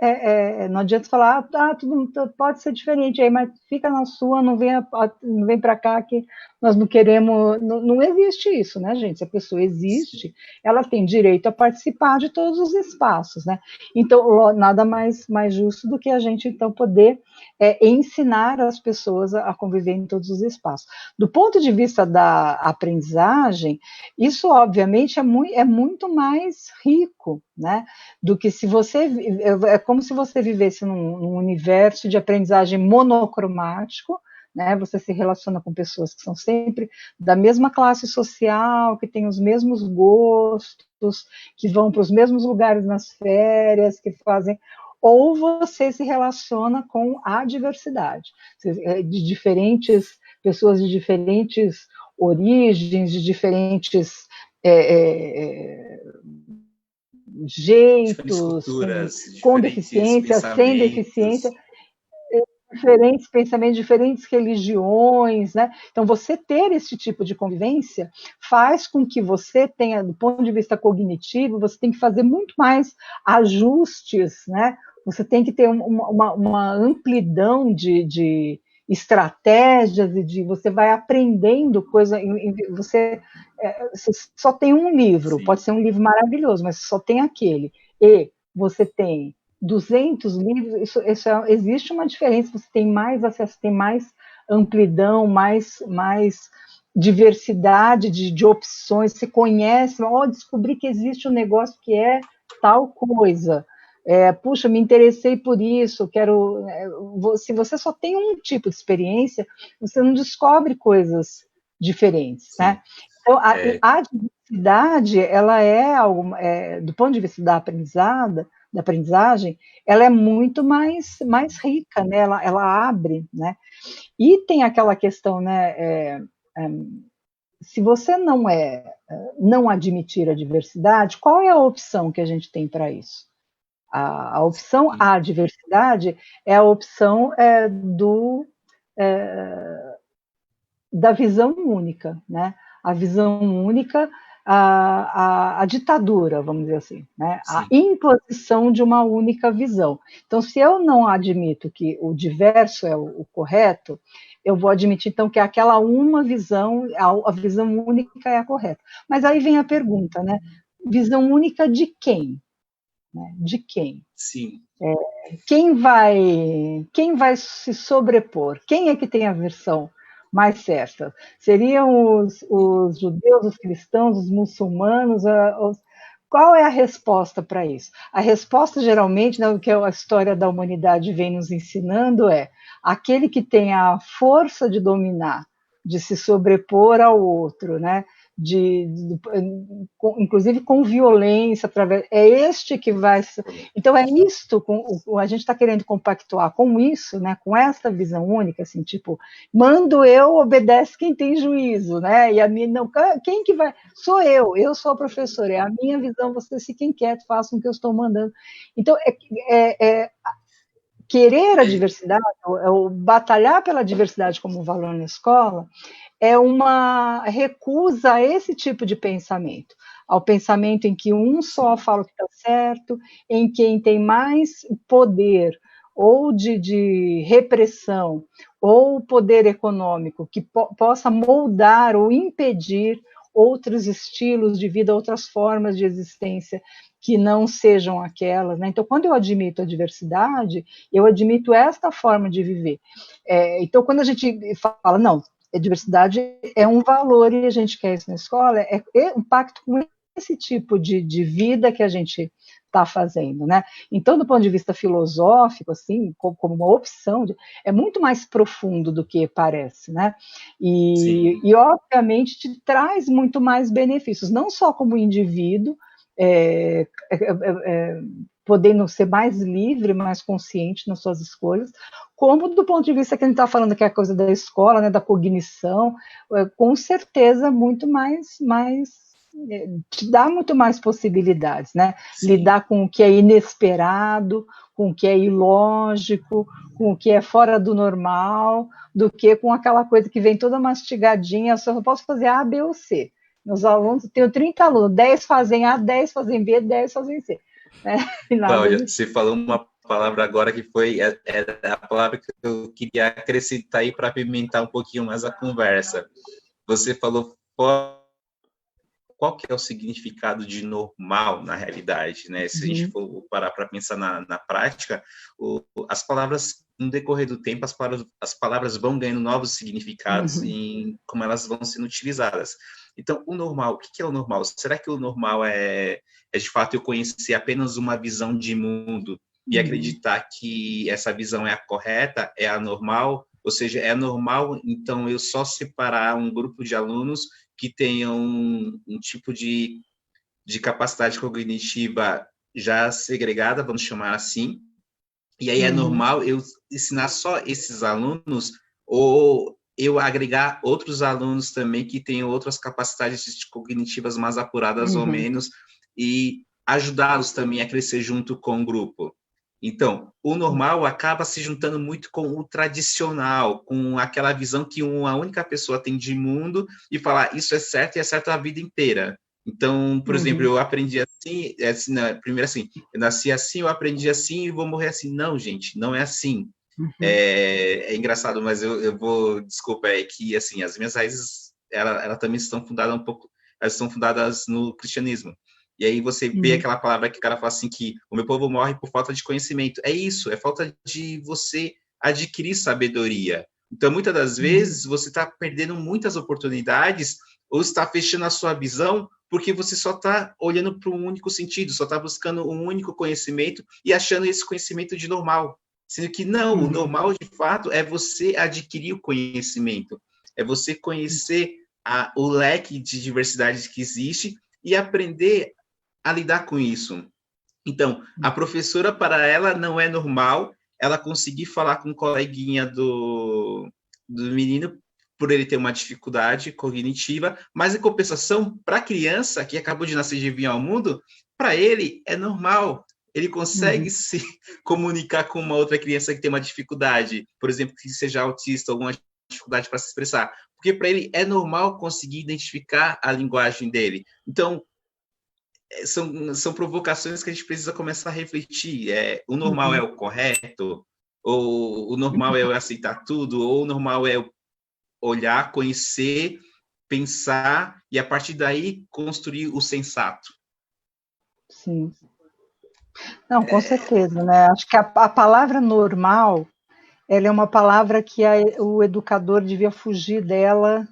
não adianta falar, tudo pode ser diferente, aí, mas fica na sua, não vem para cá que nós não queremos, não existe isso, né, gente? Se a pessoa existe, ela tem direito a participar de todos os espaços, né? Então, nada mais justo do que a gente, então, poder ensinar as pessoas a conviver em todos os espaços. Do ponto de vista da aprendizagem, isso, obviamente, é muito mais rico, né, do que se você... É como se você vivesse num universo de aprendizagem monocromático, né? Você se relaciona com pessoas que são sempre da mesma classe social, que têm os mesmos gostos, que vão para os mesmos lugares nas férias, que fazem... Ou você se relaciona com a diversidade, de diferentes pessoas de diferentes origens, de diferentes jeitos, com deficiência, sem deficiência, diferentes pensamentos, diferentes religiões, né? Então, você ter esse tipo de convivência faz com que você tenha, do ponto de vista cognitivo, você tem que fazer muito mais ajustes, né? Você tem que ter uma amplidão de estratégias e você vai aprendendo coisa, você só tem um livro, pode ser um livro maravilhoso, mas só tem aquele, e você tem 200 livros, existe uma diferença, você tem mais acesso, tem mais amplidão, mais diversidade de opções, você conhece, descobri que existe um negócio que é tal coisa, puxa, me interessei por isso, quero... se você só tem um tipo de experiência, você não descobre coisas diferentes, né? Então, a diversidade, ela algo, do ponto de vista da aprendizagem, ela é muito mais rica, né? Ela abre, né? E tem aquela questão, né? Se você não admitir a diversidade, qual é a opção que a gente tem para isso? A opção à diversidade é a opção da visão única, né? A visão única, a ditadura, vamos dizer assim, né? A imposição de uma única visão. Então, se eu não admito que o diverso é o correto, eu vou admitir, então, que aquela uma visão, a visão única é a correta. Mas aí vem a pergunta, né? Visão única de quem? Né? De quem? Sim. Quem vai se sobrepor? Quem é que tem a versão mais certa? Seriam os judeus, os cristãos, os muçulmanos? Qual é a resposta para isso? A resposta, geralmente, né, o que a história da humanidade vem nos ensinando aquele que tem a força de dominar de se sobrepor ao outro, né? Inclusive com violência, através, é este que vai... Então é isto, a gente está querendo compactuar com isso, né, com essa visão única, assim, tipo, mando eu, obedece quem tem juízo, né, e a minha, não, quem que vai... Sou eu sou a professora, é a minha visão, vocês fiquem quietos, façam o que eu estou mandando. Então, querer a diversidade, o batalhar pela diversidade como valor na escola, é uma recusa a esse tipo de pensamento, ao pensamento em que um só fala o que está certo, em quem tem mais poder ou de repressão, ou poder econômico, que possa moldar ou impedir outros estilos de vida, outras formas de existência que não sejam aquelas, né? Então, quando eu admito a diversidade, eu admito esta forma de viver. Então, quando a gente fala, não, a diversidade é um valor e a gente quer isso na escola, é um pacto com esse tipo de vida que a gente está fazendo, né? Então, do ponto de vista filosófico, assim, como uma opção, é muito mais profundo do que parece, né? E obviamente, te traz muito mais benefícios, não só como indivíduo, podendo ser mais livre, mais consciente nas suas escolhas, como do ponto de vista que a gente está falando, que é a coisa da escola, né, da cognição, com certeza muito mais te dá muito mais possibilidades, né? Lidar com o que é inesperado, com o que é ilógico, com o que é fora do normal, do que com aquela coisa que vem toda mastigadinha, só posso fazer A, B ou C. Meus alunos, tenho 30 alunos, 10 fazem A, 10 fazem B, 10 fazem C. Cláudia, você falou uma palavra agora que foi a palavra que eu queria acrescentar aí para apimentar um pouquinho mais a conversa. Você falou qual que é o significado de normal na realidade, né? Se a gente for parar para pensar na prática, as palavras, no decorrer do tempo, as palavras vão ganhando novos significados em como elas vão sendo utilizadas. Então, o normal, o que é o normal? Será que o normal é de fato eu conhecer apenas uma visão de mundo e acreditar que essa visão é a correta, é a normal? Ou seja, é normal, então, eu só separar um grupo de alunos que tenham um tipo de capacidade cognitiva já segregada, vamos chamar assim, e aí é normal eu ensinar só esses alunos, ou eu agregar outros alunos também que tenham outras capacidades cognitivas mais apuradas ou menos, e ajudá-los também a crescer junto com o grupo. Então, o normal acaba se juntando muito com o tradicional, com aquela visão que uma única pessoa tem de mundo e falar isso é certo e é certo a vida inteira. Então, por exemplo, eu aprendi assim, primeiro assim, eu nasci assim, eu aprendi assim e vou morrer assim. Não, gente, não é assim. É engraçado, mas eu vou, desculpa, é que assim, as minhas raízes, ela também estão fundadas elas estão fundadas no cristianismo. E aí você vê aquela palavra que o cara fala assim, que o meu povo morre por falta de conhecimento. É isso, é falta de você adquirir sabedoria. Então, muitas das vezes, você está perdendo muitas oportunidades ou está fechando a sua visão porque você só está olhando para um único sentido, só está buscando um único conhecimento e achando esse conhecimento de normal. Sendo que não, o normal, de fato, é você adquirir o conhecimento, é você conhecer o leque de diversidade que existe e aprender a lidar com isso. Então, a professora, para ela, não é normal ela conseguir falar com um coleguinha do menino por ele ter uma dificuldade cognitiva, mas, em compensação, para a criança que acabou de nascer e vir ao mundo, para ele é normal. Ele consegue se comunicar com uma outra criança que tem uma dificuldade, por exemplo, que seja autista, alguma dificuldade para se expressar, porque para ele é normal conseguir identificar a linguagem dele. Então, são provocações que a gente precisa começar a refletir. O normal é o correto? Ou o normal é eu aceitar tudo? Ou o normal é eu olhar, conhecer, pensar e, a partir daí, construir o sensato? Sim. Não, com certeza, né? Acho que a palavra normal, ela é uma palavra que o educador devia fugir dela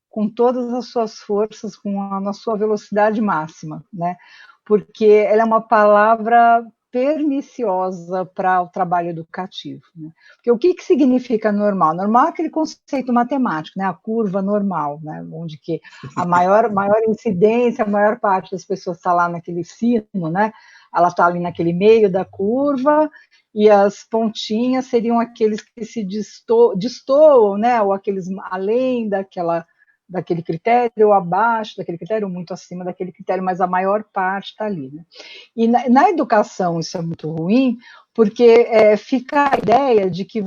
com todas as suas forças, na sua velocidade máxima, né? Porque ela é uma palavra perniciosa para o trabalho educativo, né? Porque o que significa normal? Normal é aquele conceito matemático, né? A curva normal, né? Onde que a maior incidência, a maior parte das pessoas está lá naquele sino, né? Ela está ali naquele meio da curva, e as pontinhas seriam aqueles que se destoam, né? Ou aqueles além daquele critério, ou abaixo daquele critério, ou muito acima daquele critério, mas a maior parte está ali, né? E na educação isso é muito ruim, porque fica a ideia de que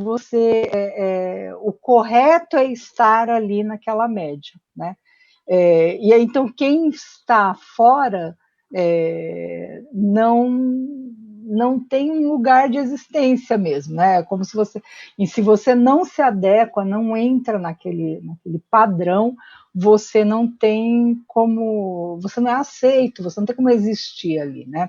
o correto é estar ali naquela média, né? E aí, então, quem está fora não tem um lugar de existência mesmo, né? Como se você não se adequa, não entra naquele padrão, você não tem como, você não é aceito, você não tem como existir ali, né?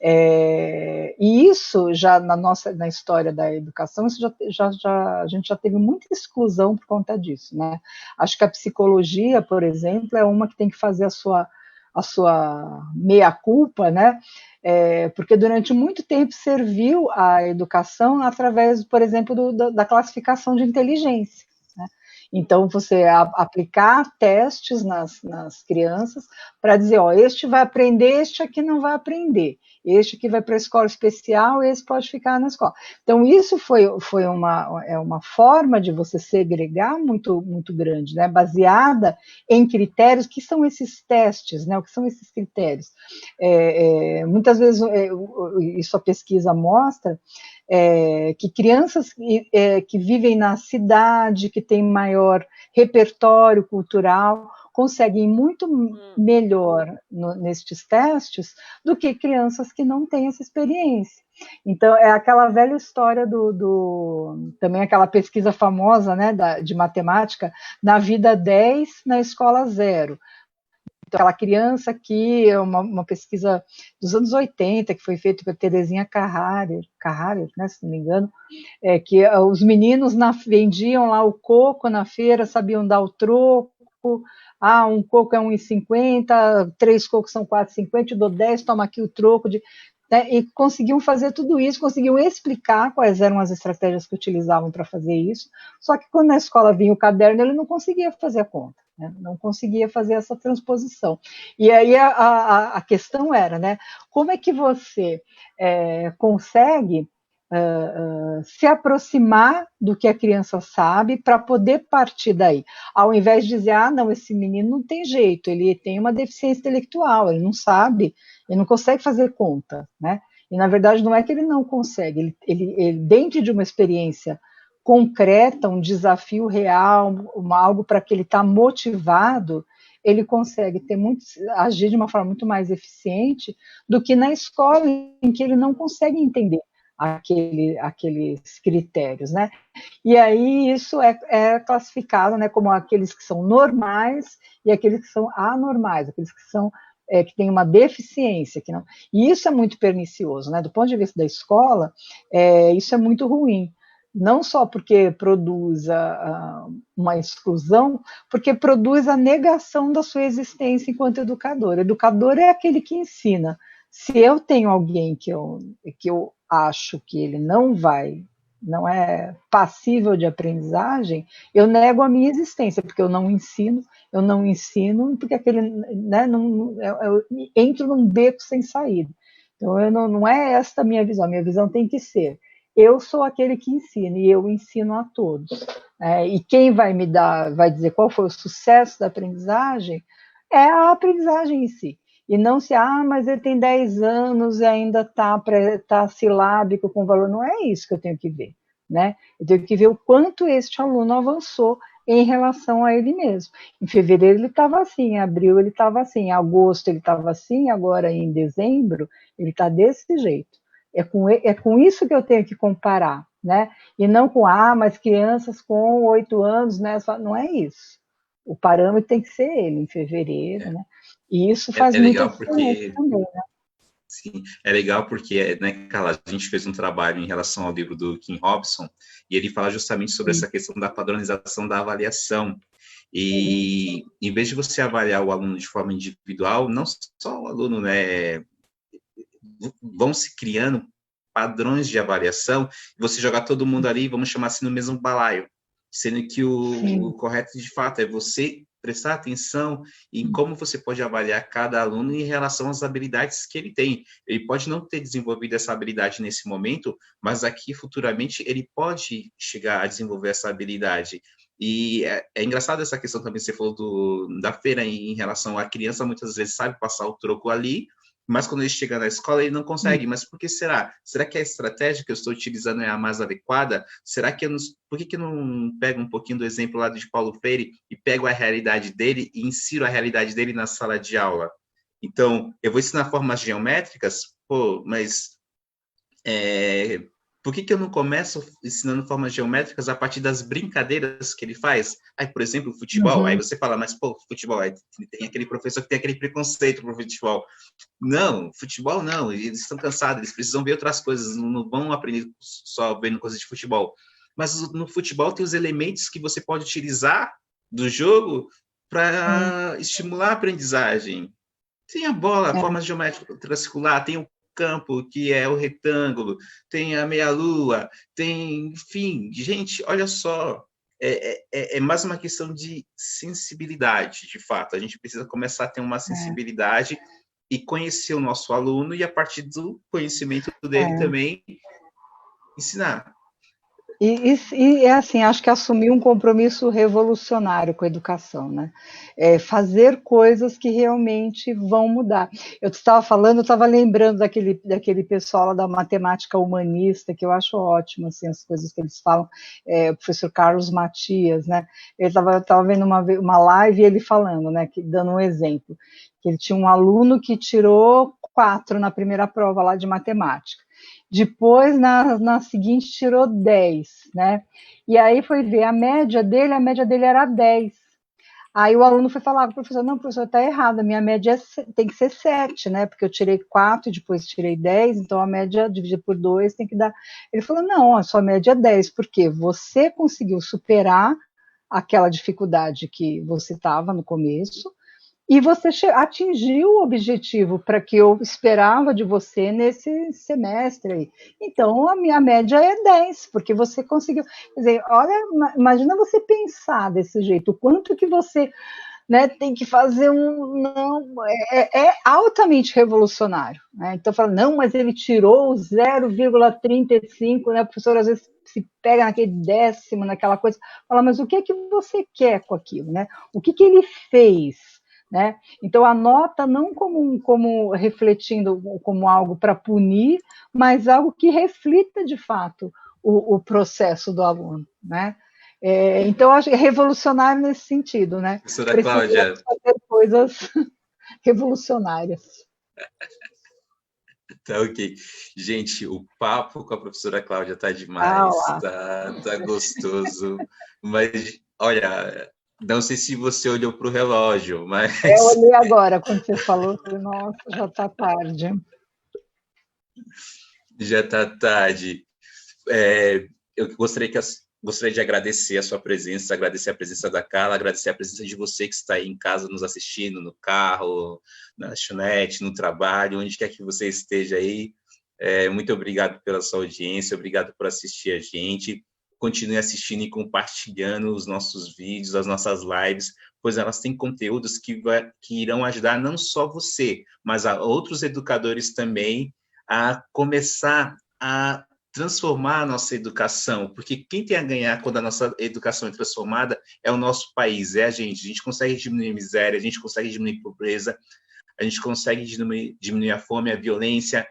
E isso já na história da educação, isso a gente já teve muita exclusão por conta disso, né? Acho que a psicologia, por exemplo, é uma que tem que fazer a sua meia-culpa, né? Porque durante muito tempo serviu a educação através, por exemplo, da classificação de inteligência, né? Então, você aplicar testes nas crianças para dizer, ó, este vai aprender, este aqui não vai aprender, este aqui vai para a escola especial, esse pode ficar na escola. Então, isso foi uma forma de você segregar muito, muito grande, né? Baseada em critérios. Que são esses testes, né? O que são esses critérios? Muitas vezes, isso a pesquisa mostra, que crianças que vivem na cidade, que têm maior repertório cultural, conseguem muito melhor nestes testes do que crianças que não têm essa experiência. Então, é aquela velha história também aquela pesquisa famosa, né, de matemática, na vida 10, na escola 0. Então, aquela criança que é uma pesquisa dos anos 80, que foi feita por Terezinha Carrara, né, se não me engano, que os meninos vendiam lá o coco na feira, sabiam dar o troco. Um coco é 1,50, 3 cocos são 4,50, eu dou 10, toma aqui o troco. Né, e conseguiam fazer tudo isso, conseguiam explicar quais eram as estratégias que utilizavam para fazer isso, só que quando na escola vinha o caderno, ele não conseguia fazer a conta, né, não conseguia fazer essa transposição. E aí a questão era, né, como é que você consegue se aproximar do que a criança sabe para poder partir daí, ao invés de dizer, não, esse menino não tem jeito, ele tem uma deficiência intelectual, ele não sabe, ele não consegue fazer conta, né? E na verdade não é que ele não consegue, ele dentro de uma experiência concreta, um desafio real, algo para que ele está motivado, ele consegue agir de uma forma muito mais eficiente do que na escola, em que ele não consegue entender aqueles critérios, né? E aí isso é classificado, né, como aqueles que são normais e aqueles que são anormais, aqueles que são que têm uma deficiência, que não. E isso é muito pernicioso, né? Do ponto de vista da escola, isso é muito ruim. Não só porque produz uma exclusão, porque produz a negação da sua existência enquanto educador. Educador é aquele que ensina. Se eu tenho alguém que eu acho que ele não é passível de aprendizagem, eu nego a minha existência, porque eu não ensino, porque aquele, né, eu entro num beco sem saída. Então, não é esta a minha visão tem que ser, eu sou aquele que ensina, e eu ensino a todos. E quem vai vai dizer qual foi o sucesso da aprendizagem, é a aprendizagem em si. E não mas ele tem 10 anos e ainda tá silábico com valor. Não é isso que eu tenho que ver, né? Eu tenho que ver o quanto este aluno avançou em relação a ele mesmo. Em fevereiro ele estava assim, em abril ele estava assim, em agosto ele estava assim, agora em dezembro ele está desse jeito. É com isso que eu tenho que comparar, né? E não com, mas crianças com 8 anos, né? Não é isso. O parâmetro tem que ser ele, em fevereiro, né? E isso faz muita diferença também, né? Sim, é legal porque, né, Carla, a gente fez um trabalho em relação ao livro do Kim Robson, e ele fala justamente sobre essa questão da padronização da avaliação. E em vez de você avaliar o aluno de forma individual, não só o aluno, né, vão se criando padrões de avaliação, você jogar todo mundo ali, vamos chamar assim, no mesmo balaio, sendo que o correto, de fato, é você prestar atenção em como você pode avaliar cada aluno em relação às habilidades que ele tem. Ele pode não ter desenvolvido essa habilidade nesse momento, mas aqui, futuramente, ele pode chegar a desenvolver essa habilidade. E é engraçado essa questão também, você falou da feira em relação à criança, muitas vezes sabe passar o troco ali, mas quando ele chega na escola, ele não consegue. Mas por que será? Será que a estratégia que eu estou utilizando é a mais adequada? Será que por que eu não pego um pouquinho do exemplo lá de Paulo Freire e pego a realidade dele e insiro a realidade dele na sala de aula? Então, eu vou ensinar formas geométricas, mas por que eu não começo ensinando formas geométricas a partir das brincadeiras que ele faz? Aí, por exemplo, o futebol. Aí você fala, mas, futebol, aí tem aquele professor que tem aquele preconceito pro futebol. Não, futebol não, eles estão cansados, eles precisam ver outras coisas, não vão aprender só vendo coisas de futebol. Mas no futebol tem os elementos que você pode utilizar do jogo para estimular a aprendizagem. Tem a bola, a forma geométrica transcircular, tem o campo, que é o retângulo, tem a meia-lua, tem, enfim, gente, olha só, é mais uma questão de sensibilidade, de fato, a gente precisa começar a ter uma sensibilidade e conhecer o nosso aluno e, a partir do conhecimento dele também, ensinar. E é assim, acho que assumir um compromisso revolucionário com a educação, né? Fazer coisas que realmente vão mudar. Eu estava lembrando daquele pessoal lá da matemática humanista, que eu acho ótimo, assim, as coisas que eles falam, o professor Carlos Matias, né? Ele estava vendo uma live e ele falando, né, dando um exemplo, que ele tinha um aluno que tirou 4 na primeira prova lá de matemática. Depois, na seguinte, tirou 10, né? E aí foi ver a média dele era 10. Aí o aluno foi falar com o professor, não, professor, está errado, a minha média tem que ser 7, né? Porque eu tirei 4 e depois tirei 10, então a média dividida por 2 tem que dar... Ele falou, não, a sua média é 10, porque você conseguiu superar aquela dificuldade que você estava no começo, e você atingiu o objetivo para que eu esperava de você nesse semestre aí. Então, a minha média é 10, porque você conseguiu. Quer dizer, olha, imagina você pensar desse jeito, o quanto que você, né, tem que fazer é altamente revolucionário. Né? Então, fala, não, mas ele tirou 0,35, né? O professor às vezes se pega naquele décimo, naquela coisa, fala, mas o que é que você quer com aquilo? Né? O que ele fez? Né? Então, a nota não como refletindo como algo para punir, mas algo que reflita, de fato, o processo do aluno. Né? Então, acho que é revolucionário nesse sentido. Né? Professora Cláudia. Fazer coisas revolucionárias. Tá ok. Gente, o papo com a professora Cláudia tá demais, tá gostoso, mas, olha... Não sei se você olhou para o relógio, mas... Eu olhei agora, quando você falou, falei, nossa, já está tarde. Já está tarde. Eu gostaria de agradecer a sua presença, agradecer a presença da Carla, agradecer a presença de você que está aí em casa nos assistindo, no carro, na lanchonete, no trabalho, onde quer que você esteja aí. Muito obrigado pela sua audiência, obrigado por assistir a gente. Continue assistindo e compartilhando os nossos vídeos, as nossas lives, pois elas têm conteúdos que irão ajudar não só você, mas a outros educadores também a começar a transformar a nossa educação, porque quem tem a ganhar quando a nossa educação é transformada é o nosso país, é a gente consegue diminuir a miséria, a gente consegue diminuir a pobreza, a gente consegue diminuir a fome, a violência.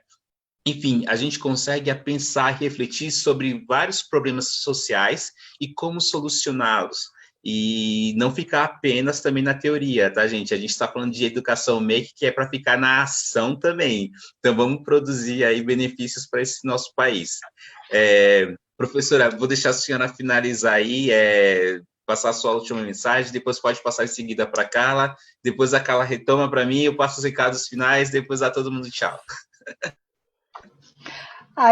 Enfim, a gente consegue pensar e refletir sobre vários problemas sociais e como solucioná-los. E não ficar apenas também na teoria, tá, gente? A gente está falando de educação make, que é para ficar na ação também. Então, vamos produzir aí benefícios para esse nosso país. Professora, vou deixar a senhora finalizar aí, passar a sua última mensagem, depois pode passar em seguida para a Carla, depois a Carla retoma para mim, eu passo os recados finais, depois a todo mundo tchau.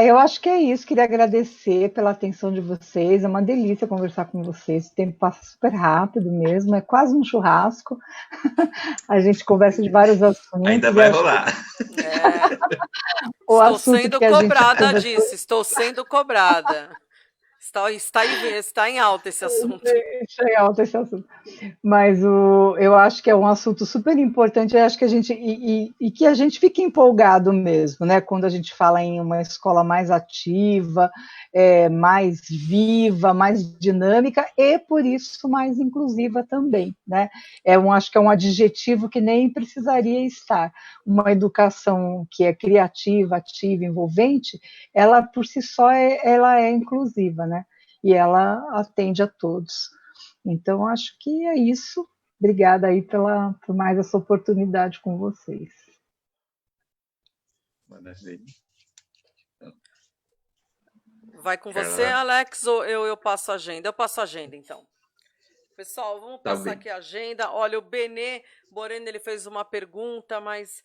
Eu acho que é isso, queria agradecer pela atenção de vocês, é uma delícia conversar com vocês, o tempo passa super rápido mesmo, é quase um churrasco, a gente conversa de vários assuntos. Ainda vai rolar. o Estou assunto sendo que a gente cobrada disso, estou sendo cobrada. Está em alta esse assunto. Deixa em alta esse assunto. Mas eu acho que é um assunto super importante, eu acho que a gente e que a gente fica empolgado mesmo, né? Quando a gente fala em uma escola mais ativa, mais viva, mais dinâmica e por isso mais inclusiva também, né? Acho que é um adjetivo que nem precisaria estar. Uma educação que é criativa, ativa, envolvente, ela por si só ela é inclusiva, né? E ela atende a todos. Então, acho que é isso. Obrigada aí por mais essa oportunidade com vocês. Maravilha. Vai com você, Alex, ou eu passo a agenda? Eu passo a agenda, então. Pessoal, vamos passar aqui a agenda. Olha, o Benê Moreno, ele fez uma pergunta, mas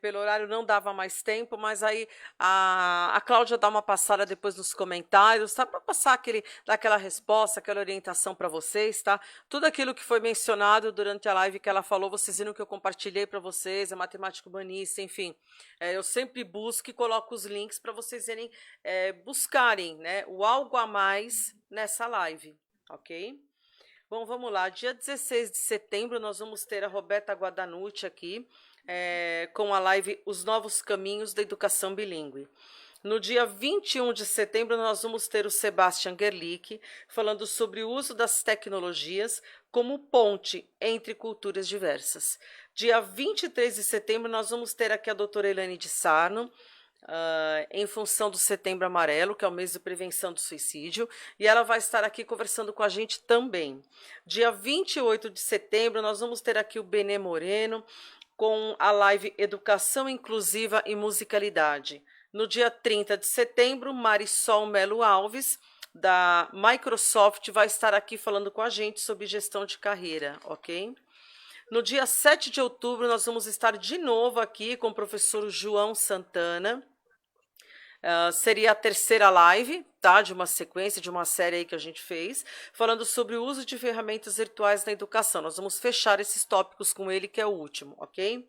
pelo horário não dava mais tempo, mas aí a Cláudia dá uma passada depois nos comentários, tá? Para passar dar aquela resposta, aquela orientação para vocês, tá? Tudo aquilo que foi mencionado durante a live que ela falou, vocês viram que eu compartilhei para vocês, a matemática humanista, enfim. Eu sempre busco e coloco os links para vocês irem buscarem, né, o algo a mais nessa live, ok? Bom, vamos lá. Dia 16 de setembro, nós vamos ter a Roberta Guadanucci aqui, com a live Os Novos Caminhos da Educação Bilíngue. No dia 21 de setembro, nós vamos ter o Sebastian Gerlich, falando sobre o uso das tecnologias como ponte entre culturas diversas. Dia 23 de setembro, nós vamos ter aqui a doutora Elaine de Sarno, em função do Setembro Amarelo, que é o mês de prevenção do suicídio, e ela vai estar aqui conversando com a gente também. Dia 28 de setembro, nós vamos ter aqui o Benê Moreno, com a live Educação Inclusiva e Musicalidade. No dia 30 de setembro, Marisol Melo Alves, da Microsoft, vai estar aqui falando com a gente sobre gestão de carreira, ok? No dia 7 de outubro, nós vamos estar de novo aqui com o professor João Santana. Seria a terceira live, tá? De uma sequência, de uma série aí que a gente fez, falando sobre o uso de ferramentas virtuais na educação. Nós vamos fechar esses tópicos com ele, que é o último, ok?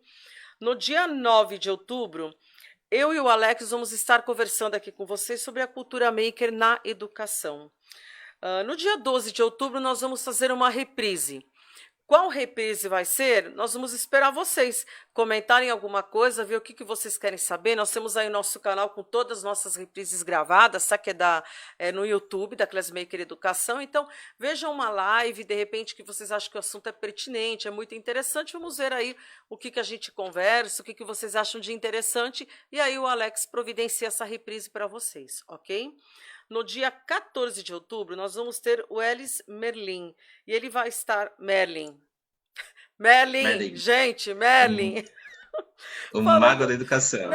No dia 9 de outubro, eu e o Alex vamos estar conversando aqui com vocês sobre a cultura maker na educação. No dia 12 de outubro, nós vamos fazer uma reprise. Qual reprise vai ser? Nós vamos esperar vocês comentarem alguma coisa, ver o que vocês querem saber. Nós temos aí o nosso canal com todas as nossas reprises gravadas, sabe, que no YouTube, da Classmaker Educação. Então, vejam uma live, de repente, que vocês acham que o assunto é pertinente, é muito interessante. Vamos ver aí o que a gente conversa, o que vocês acham de interessante. E aí o Alex providencia essa reprise para vocês, ok? No dia 14 de outubro, nós vamos ter o Elis Merlin. E ele vai estar... Merlin, gente, Merlin. O mago da educação.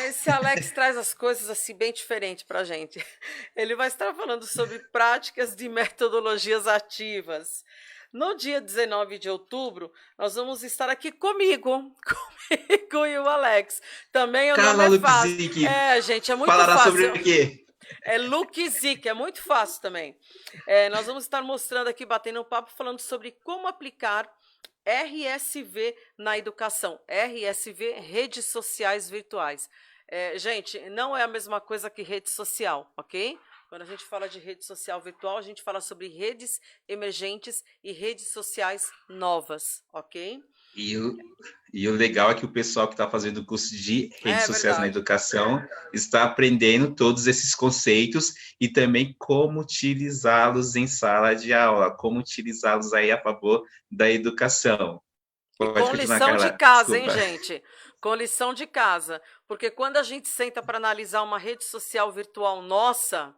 Esse Alex traz as coisas assim bem diferente para a gente. Ele vai estar falando sobre práticas de metodologias ativas. No dia 19 de outubro, nós vamos estar aqui comigo e o Alex. Também o nome é fácil. Gente, é muito fácil. Falará sobre o quê? É Luke Zick, é muito fácil também. Nós vamos estar mostrando aqui, batendo um papo, falando sobre como aplicar RSV na educação. RSV, redes sociais virtuais. Gente, não é a mesma coisa que rede social, ok? Quando a gente fala de rede social virtual, a gente fala sobre redes emergentes e redes sociais novas, ok? E o legal é que o pessoal que está fazendo o curso de redes sociais na educação está aprendendo todos esses conceitos e também como utilizá-los em sala de aula, como utilizá-los aí a favor da educação. Com lição de casa, hein, gente? Com lição de casa. Porque quando a gente senta para analisar uma rede social virtual nossa,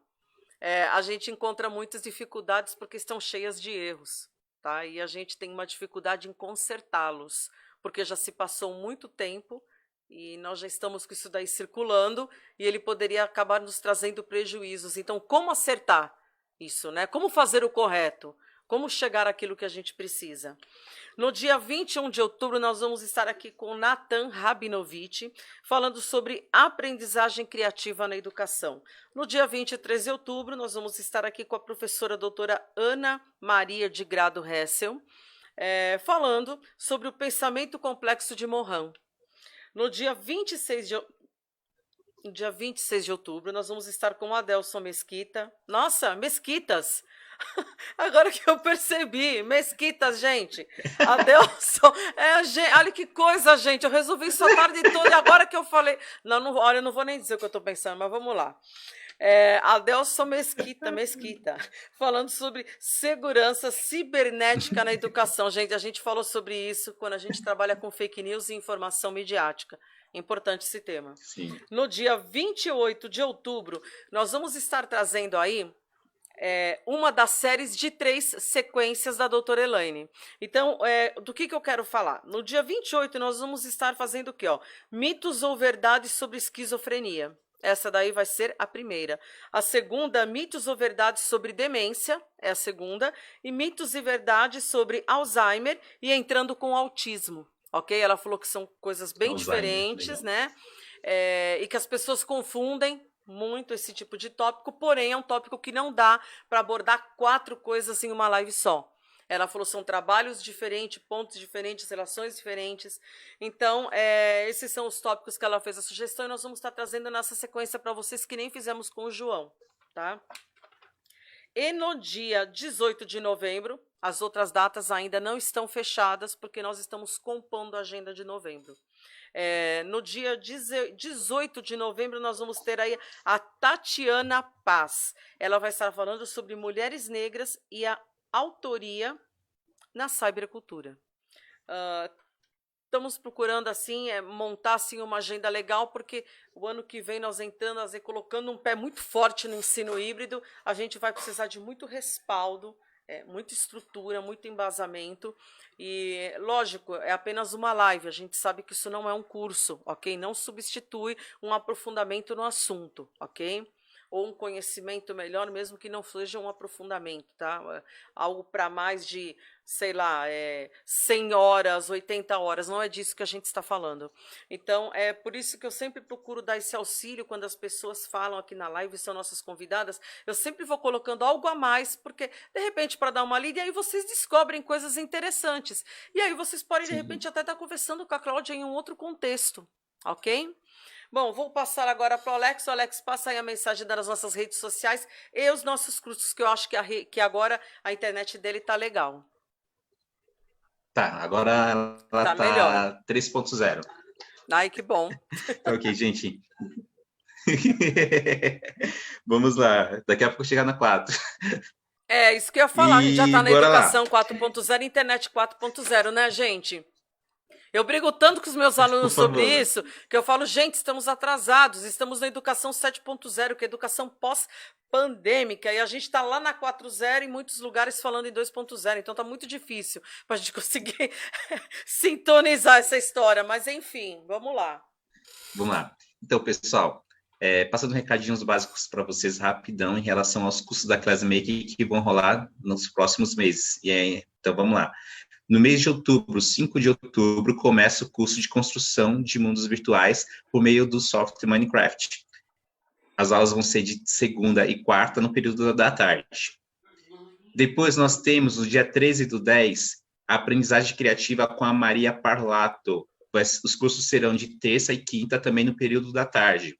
a gente encontra muitas dificuldades porque estão cheias de erros. Tá? E a gente tem uma dificuldade em consertá-los, porque já se passou muito tempo e nós já estamos com isso daí circulando e ele poderia acabar nos trazendo prejuízos. Então, como acertar isso, né? Como fazer o correto? Como chegar àquilo que a gente precisa? No dia 21 de outubro, nós vamos estar aqui com o Natan Rabinovich, falando sobre aprendizagem criativa na educação. No dia 23 de outubro, nós vamos estar aqui com a professora doutora Ana Maria de Grado Hessel, falando sobre o pensamento complexo de Morin. No dia 26 de no dia 26 de outubro, nós vamos estar com o Adelson Mesquita. Nossa, Mesquitas! Agora que eu percebi, Mesquitas, gente. Adelson, olha que coisa, gente. Eu resolvi isso a tarde toda e agora que eu falei. Não, olha, eu não vou nem dizer o que eu estou pensando, mas vamos lá. Adelson Mesquita, falando sobre segurança cibernética na educação. Gente, a gente falou sobre isso quando a gente trabalha com fake news e informação midiática. Importante esse tema. Sim. No dia 28 de outubro, nós vamos estar trazendo aí uma das séries de 3 sequências da doutora Elaine. Então, do que eu quero falar? No dia 28, nós vamos estar fazendo o quê? Mitos ou verdades sobre esquizofrenia. Essa daí vai ser a primeira. A segunda, mitos ou verdades sobre demência, é a segunda. E mitos e verdades sobre Alzheimer e entrando com autismo, ok? Ela falou que são coisas bem diferentes, né? E que as pessoas confundem muito esse tipo de tópico, porém é um tópico que não dá para abordar 4 coisas em uma live só. Ela falou, são trabalhos diferentes, pontos diferentes, relações diferentes. Então, esses são os tópicos que ela fez a sugestão e nós vamos estar trazendo nessa sequência para vocês que nem fizemos com o João, tá? E no dia 18 de novembro, as outras datas ainda não estão fechadas, porque nós estamos compondo a agenda de novembro. No dia 18 de novembro, nós vamos ter aí a Tatiana Paz. Ela vai estar falando sobre mulheres negras e a autoria na cybercultura. Estamos procurando assim montar assim uma agenda legal, porque o ano que vem nós entrando, colocando um pé muito forte no ensino híbrido, a gente vai precisar de muito respaldo, muita estrutura, muito embasamento. E, lógico, é apenas uma live, a gente sabe que isso não é um curso, ok? Não substitui um aprofundamento no assunto, ok? Ou um conhecimento melhor, mesmo que não seja um aprofundamento, tá? Algo para mais de, sei lá, 100 horas, 80 horas, não é disso que a gente está falando. Então, é por isso que eu sempre procuro dar esse auxílio quando as pessoas falam aqui na live, são nossas convidadas, eu sempre vou colocando algo a mais, porque, de repente, para dar uma lida, e aí vocês descobrem coisas interessantes. E aí vocês podem, de repente, até estar conversando com a Cláudia em um outro contexto, ok? Bom, vou passar agora para o Alex. O Alex, passa aí a mensagem das nossas redes sociais e os nossos cursos, que eu acho que agora a internet dele tá legal. Tá, agora ela tá 3.0. Ai, que bom. Ok, gente. Vamos lá. Daqui a pouco chegar na 4. Isso que eu ia falar. A gente já tá na educação 4.0, internet 4.0, né, gente? Eu brigo tanto com os meus alunos sobre isso, que eu falo, gente, estamos atrasados, estamos na educação 7.0, que é educação pós-pandêmica, e a gente está lá na 4.0 em muitos lugares falando em 2.0, então está muito difícil para a gente conseguir sintonizar essa história, mas enfim, vamos lá. Vamos lá. Então, pessoal, passando recadinhos básicos para vocês rapidão em relação aos cursos da Classmaker que vão rolar nos próximos meses. Então, vamos lá. No mês de outubro, 5 de outubro, começa o curso de construção de mundos virtuais por meio do software Minecraft. As aulas vão ser de segunda e quarta, no período da tarde. Depois nós temos, no dia 13/10, a aprendizagem criativa com a Maria Parlato. Os cursos serão de terça e quinta, também no período da tarde.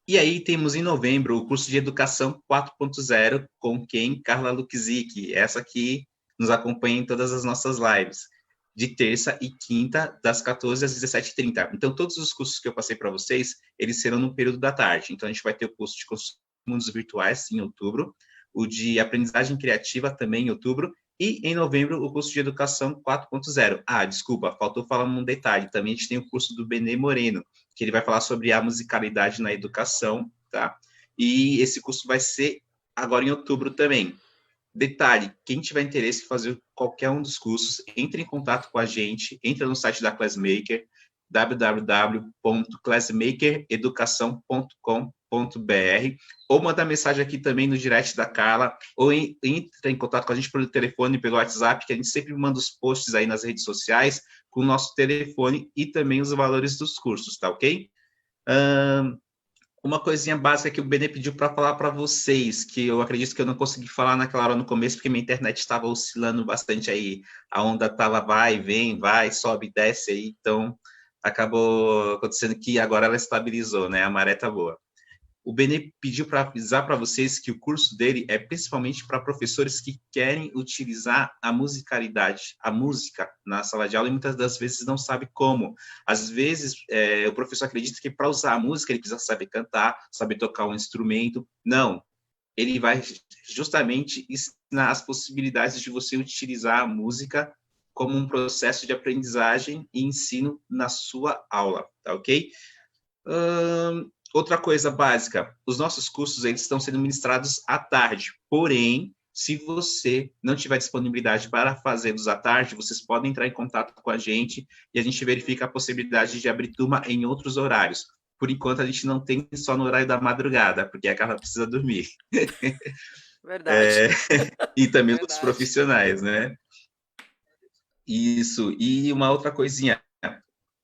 E aí temos em novembro o curso de educação 4.0 com quem? Carla Lukzik, essa aqui nos acompanha em todas as nossas lives, de terça e quinta, das 14 às 17h30. Então, todos os cursos que eu passei para vocês, eles serão no período da tarde. Então, a gente vai ter o curso de construção de mundos virtuais, em outubro, o de aprendizagem criativa, também em outubro, e, em novembro, o curso de educação 4.0. Desculpa, faltou falar um detalhe. Também a gente tem o curso do Benê Moreno, que ele vai falar sobre a musicalidade na educação, tá? E esse curso vai ser agora em outubro também. Detalhe, quem tiver interesse em fazer qualquer um dos cursos, entre em contato com a gente, entra no site da Classmaker, www.classmakereducação.com.br, ou manda mensagem aqui também no direct da Carla, ou entra em contato com a gente pelo telefone, pelo WhatsApp, que a gente sempre manda os posts aí nas redes sociais, com o nosso telefone e também os valores dos cursos, tá ok? Uma coisinha básica que o Benê pediu para falar para vocês, que eu acredito que eu não consegui falar naquela hora no começo, porque minha internet estava oscilando bastante aí, a onda estava vai, vem, vai, sobe, desce aí, então acabou acontecendo que agora ela estabilizou, né? A maré tá boa. O Benê pediu para avisar para vocês que o curso dele é principalmente para professores que querem utilizar a musicalidade, a música na sala de aula, e muitas das vezes não sabe como. Às vezes, o professor acredita que para usar a música ele precisa saber cantar, saber tocar um instrumento. Não, ele vai justamente ensinar as possibilidades de você utilizar a música como um processo de aprendizagem e ensino na sua aula, tá ok? Outra coisa básica, os nossos cursos eles estão sendo ministrados à tarde, porém, se você não tiver disponibilidade para fazê-los à tarde, vocês podem entrar em contato com a gente e a gente verifica a possibilidade de abrir turma em outros horários. Por enquanto, a gente não tem só no horário da madrugada, porque a Carla precisa dormir. Verdade. E também Verdade. os profissionais, né? Isso. E uma outra coisinha,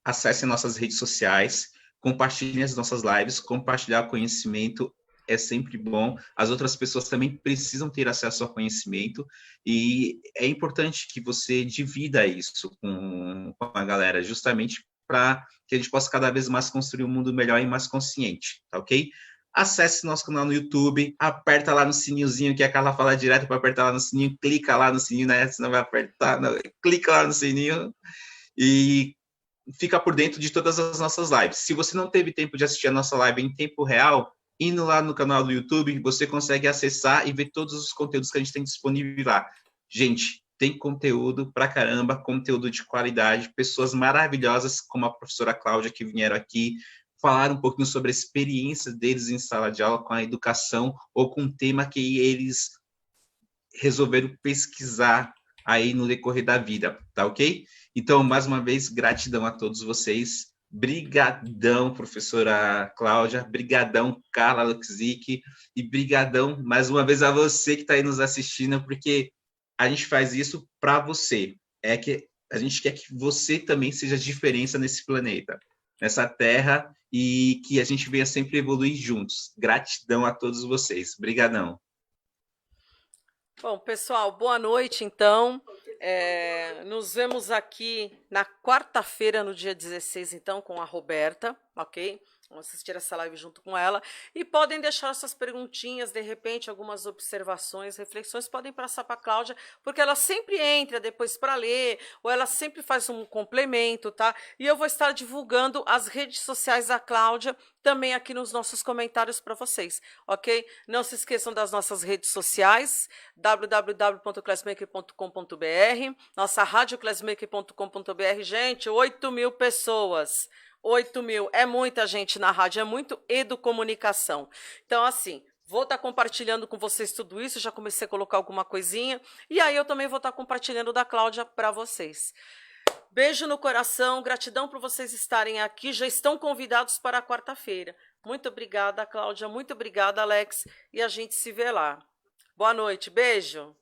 acesse nossas redes sociais, compartilhe as nossas lives, compartilhar o conhecimento é sempre bom. As outras pessoas também precisam ter acesso ao conhecimento e é importante que você divida isso com a galera, justamente para que a gente possa cada vez mais construir um mundo melhor e mais consciente, tá ok? Acesse nosso canal no YouTube, aperta lá no sininhozinho, que a Carla fala direto para apertar lá no sininho, clica lá no sininho, né? Senão vai apertar, não, clica lá no sininho e fica por dentro de todas as nossas lives. Se você não teve tempo de assistir a nossa live em tempo real, indo lá no canal do YouTube, você consegue acessar e ver todos os conteúdos que a gente tem disponível lá. Gente, tem conteúdo pra caramba, conteúdo de qualidade, pessoas maravilhosas como a professora Cláudia que vieram aqui, falar um pouquinho sobre a experiência deles em sala de aula com a educação ou com um tema que eles resolveram pesquisar aí no decorrer da vida, tá ok? Então, mais uma vez, gratidão a todos vocês. Brigadão, professora Cláudia. Brigadão, Carla Luxic. E brigadão, mais uma vez, a você que está aí nos assistindo, porque a gente faz isso para você. É que a gente quer que você também seja diferença nesse planeta, nessa terra, e que a gente venha sempre evoluir juntos. Gratidão a todos vocês. Brigadão. Bom, pessoal, boa noite, então. Nos vemos aqui na quarta-feira, no dia 16, então, com a Roberta, ok? Vamos assistir essa live junto com ela. E podem deixar suas perguntinhas, de repente, algumas observações, reflexões, podem passar para a Cláudia, porque ela sempre entra depois para ler, ou ela sempre faz um complemento, tá? E eu vou estar divulgando as redes sociais da Cláudia também aqui nos nossos comentários para vocês, ok? Não se esqueçam das nossas redes sociais, www.classmaker.com.br, nossa rádio classmaker.com.br, gente, 8.000 pessoas. 8.000, é muita gente na rádio, é muito educomunicação. Então, assim, vou estar compartilhando com vocês tudo isso, já comecei a colocar alguma coisinha, e aí eu também vou estar compartilhando da Cláudia para vocês. Beijo no coração, gratidão por vocês estarem aqui, já estão convidados para a quarta-feira. Muito obrigada, Cláudia, muito obrigada, Alex, e a gente se vê lá. Boa noite, beijo!